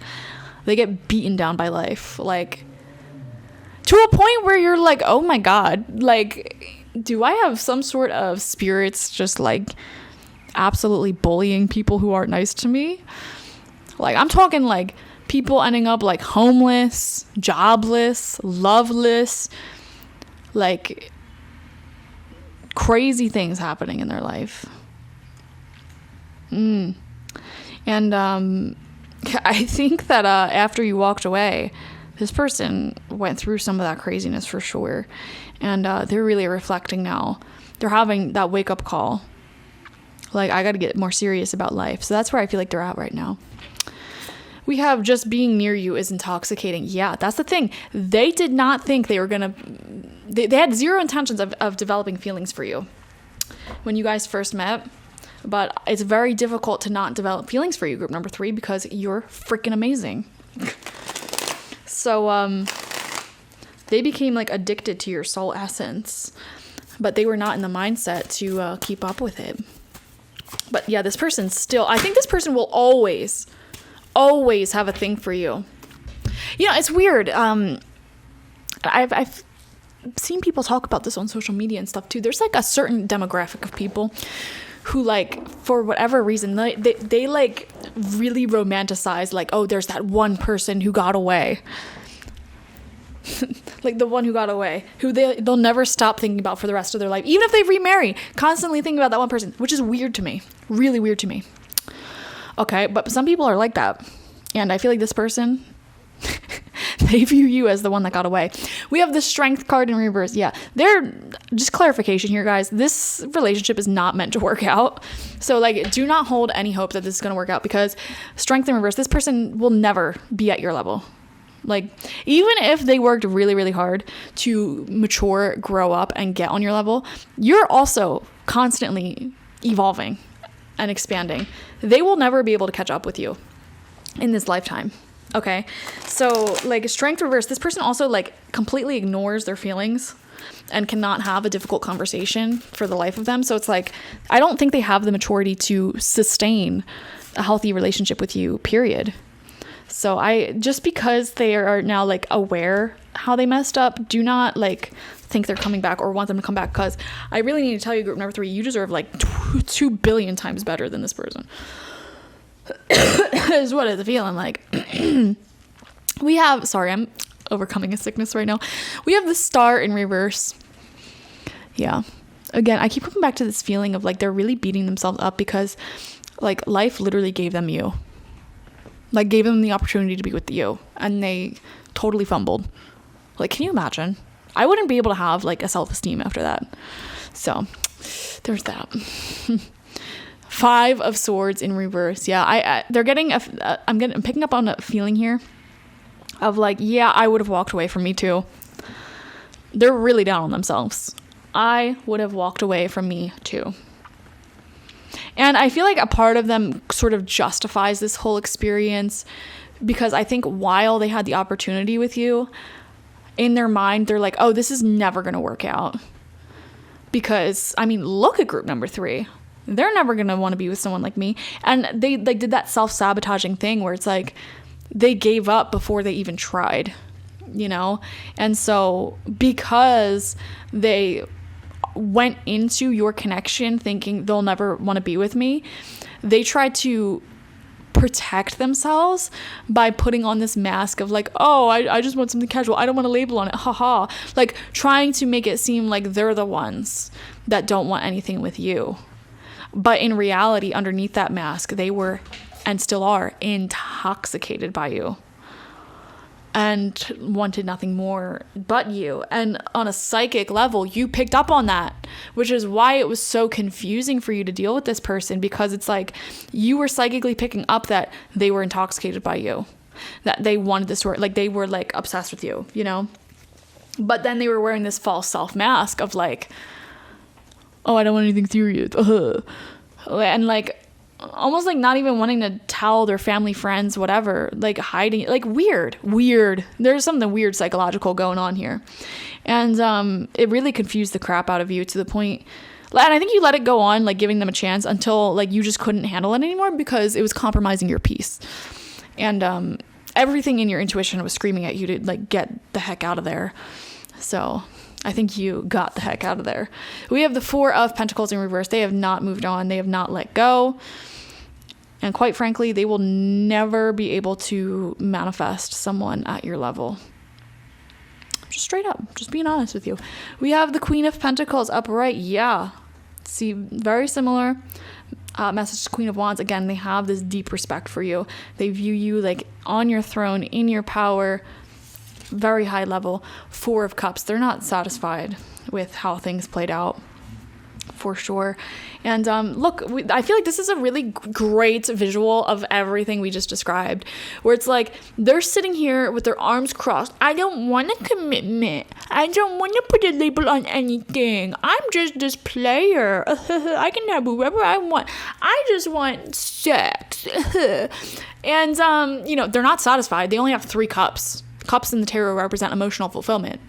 they get beaten down by life. Like, to a point where you're like, oh my God, like, do I have some sort of spirits just like absolutely bullying people who aren't nice to me? Like, I'm talking like people ending up like homeless, jobless, loveless, like crazy things happening in their life. And I think that after you walked away, this person went through some of that craziness for sure. And they're really reflecting now. They're having that wake-up call. Like, I got to get more serious about life. So that's where I feel like they're at right now. We have just being near you is intoxicating. Yeah, that's the thing. They did not think they were going to... They had zero intentions of developing feelings for you when you guys first met. But it's very difficult to not develop feelings for you, group number 3, because you're freaking amazing. So they became like addicted to your soul essence, but they were not in the mindset to keep up with it. But yeah, this person still, I think this person will always have a thing for you. You know, it's weird. I've seen people talk about this on social media and stuff too. There's like a certain demographic of people who, like, for whatever reason, they like really romanticize, like, oh, there's that one person who got away. Like the one who got away, who they'll never stop thinking about for the rest of their life. Even if they remarry, constantly thinking about that one person, which is weird to me. Really weird to me. Okay, but some people are like that. And I feel like this person, they view you as the one that got away. We have the Strength card in reverse. Yeah, just clarification here, guys. This relationship is not meant to work out. So, like, do not hold any hope that this is going to work out, because Strength in reverse, this person will never be at your level. Like, even if they worked really, really hard to mature, grow up, and get on your level, you're also constantly evolving and expanding. They will never be able to catch up with you in this lifetime. Okay, so like Strength reverse, this person also like completely ignores their feelings and cannot have a difficult conversation for the life of them. So it's like, I don't think they have the maturity to sustain a healthy relationship with you, period. So just because they are now like aware how they messed up, do not like think they're coming back or want them to come back, because I really need to tell you, group number 3, you deserve like 2 billion times better than this person. Is what it's feeling like. We have, sorry, I'm overcoming a sickness right now. We have the Star in reverse. Yeah. Again, I keep coming back to this feeling of like they're really beating themselves up because like life literally gave them you. Like gave them the opportunity to be with you, and they totally fumbled. Like, can you imagine? I wouldn't be able to have like a self-esteem after that. So there's that. 5 of Swords in reverse. Yeah, they're getting I'm picking up on a feeling here of like, yeah, I would have walked away from me too. They're really down on themselves. I would have walked away from me too. And I feel like a part of them sort of justifies this whole experience, because I think while they had the opportunity with you, in their mind, they're like, oh, this is never going to work out. Because, I mean, look at group number 3. They're never going to want to be with someone like me. And they like did that self-sabotaging thing where it's like they gave up before they even tried, you know? And so because they went into your connection thinking they'll never want to be with me, they tried to protect themselves by putting on this mask of like, oh, I just want something casual, I don't want a label on it, haha, like trying to make it seem like they're the ones that don't want anything with you. But in reality, underneath that mask, they were and still are intoxicated by you and wanted nothing more but you. And on a psychic level, you picked up on that, which is why it was so confusing for you to deal with this person, because it's like you were psychically picking up that they were intoxicated by you, that they wanted this story, like they were like obsessed with you, you know? But then they were wearing this false self mask of like, oh, I don't want anything serious. And like almost like not even wanting to tell their family, friends, whatever, like hiding, like weird. There's something weird psychological going on here. And it really confused the crap out of you to the point, and I think you let it go on, like giving them a chance until like you just couldn't handle it anymore because it was compromising your peace. And everything in your intuition was screaming at you to like get the heck out of there. So I think you got the heck out of there. We have the 4 of Pentacles in reverse. They have not moved on. They have not let go. And quite frankly, they will never be able to manifest someone at your level. Just straight up, just being honest with you. We have the Queen of Pentacles upright. Yeah. See, very similar. message to Queen of Wands, again, they have this deep respect for you. They view you like on your throne, in your power, very high level. Four of Cups, they're not satisfied with how things played out, for sure. And look, I feel like this is a really great visual of everything we just described, where it's like they're sitting here with their arms crossed. I don't want a commitment. I don't want to put a label on anything. I'm just this player. I can have whoever I want. I just want sex. And they're not satisfied. They only have 3 cups. Cups in the tarot represent emotional fulfillment.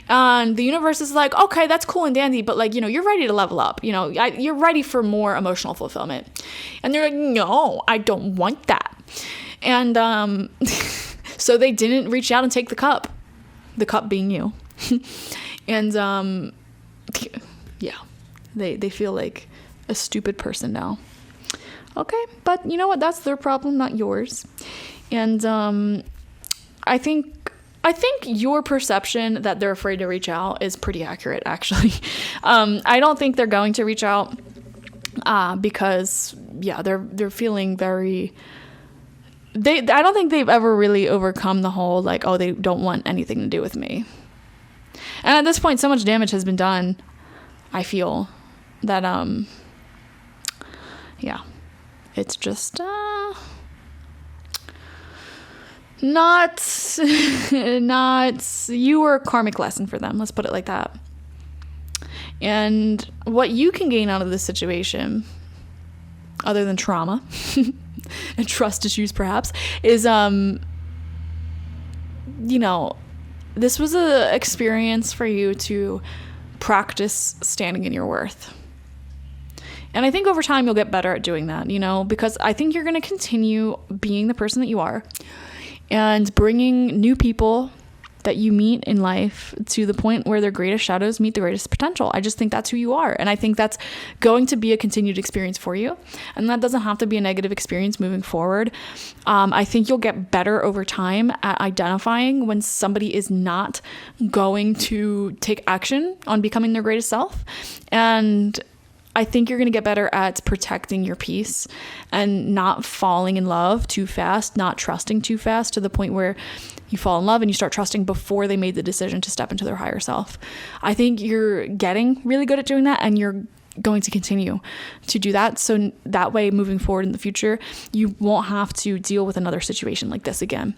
And the universe is like, okay, that's cool and dandy, but like, you're ready to level up. You're ready for more emotional fulfillment. And they're like, no, I don't want that. And so they didn't reach out and take the cup being you. And yeah, they feel like a stupid person now. Okay, but you know what? That's their problem, not yours. And I think your perception that they're afraid to reach out is pretty accurate, actually. I don't think they're going to reach out because, yeah, they're feeling very... I don't think they've ever really overcome the whole, like, oh, they don't want anything to do with me. And at this point, so much damage has been done, I feel, that, yeah, it's just... Not you were a karmic lesson for them, let's put it like that. And what you can gain out of this situation, other than trauma and trust issues perhaps, is this was a experience for you to practice standing in your worth. And I think over time you'll get better at doing that, because I think you're going to continue being the person that you are. And bringing new people that you meet in life to the point where their greatest shadows meet the greatest potential. I just think that's who you are. And I think that's going to be a continued experience for you. And that doesn't have to be a negative experience moving forward. I think you'll get better over time at identifying when somebody is not going to take action on becoming their greatest self. And I think you're going to get better at protecting your peace and not falling in love too fast, not trusting too fast to the point where you fall in love and you start trusting before they made the decision to step into their higher self. I think you're getting really good at doing that, and you're going to continue to do that. So that way, moving forward in the future, you won't have to deal with another situation like this again.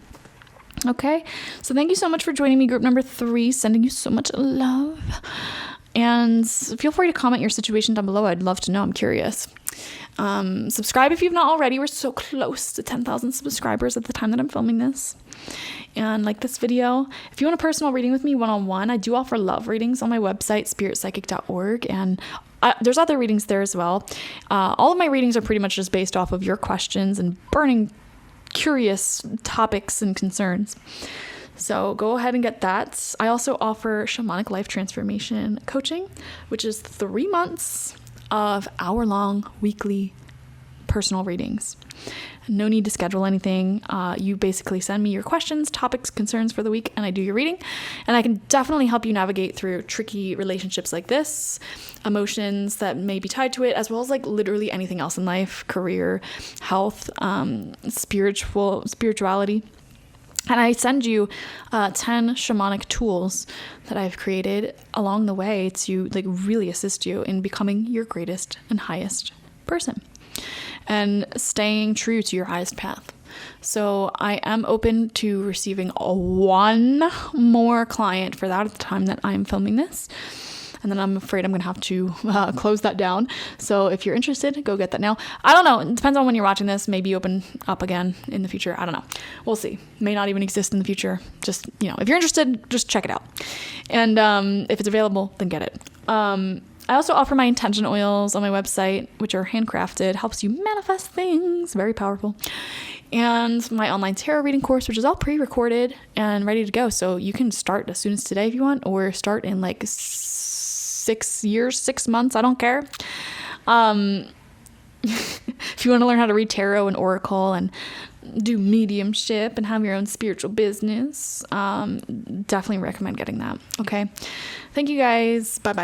Okay, so thank you so much for joining me, group number 3. Sending you so much love. And feel free to comment your situation down below. I'd love to know. I'm curious. Subscribe if you've not already. We're so close to 10,000 subscribers at the time that I'm filming this. And like this video. If you want a personal reading with me one-on-one, I do offer love readings on my website, spiritpsychic.org. And there's other readings there as well. All of my readings are pretty much just based off of your questions and burning curious topics and concerns. So go ahead and get that. I also offer shamanic life transformation coaching, which is 3 months of hour-long weekly personal readings. No need to schedule anything. You basically send me your questions, topics, concerns for the week, and I do your reading. And I can definitely help you navigate through tricky relationships like this, emotions that may be tied to it, as well as like literally anything else in life, career, health, spirituality. And I send you 10 shamanic tools that I've created along the way to like really assist you in becoming your greatest and highest person and staying true to your highest path. So I am open to receiving one more client for that at the time that I'm filming this. And then I'm afraid I'm going to have to close that down. So if you're interested, go get that now. I don't know. It depends on when you're watching this. Maybe open up again in the future. I don't know. We'll see. May not even exist in the future. Just, if you're interested, just check it out. And if it's available, then get it. I also offer my intention oils on my website, which are handcrafted. Helps you manifest things. Very powerful. And my online tarot reading course, which is all pre-recorded and ready to go. So you can start as soon as today if you want, or start in like 6 years, 6 months, I don't care. If you want to learn how to read tarot and oracle and do mediumship and have your own spiritual business, definitely recommend getting that. Okay. Thank you guys. Bye-bye.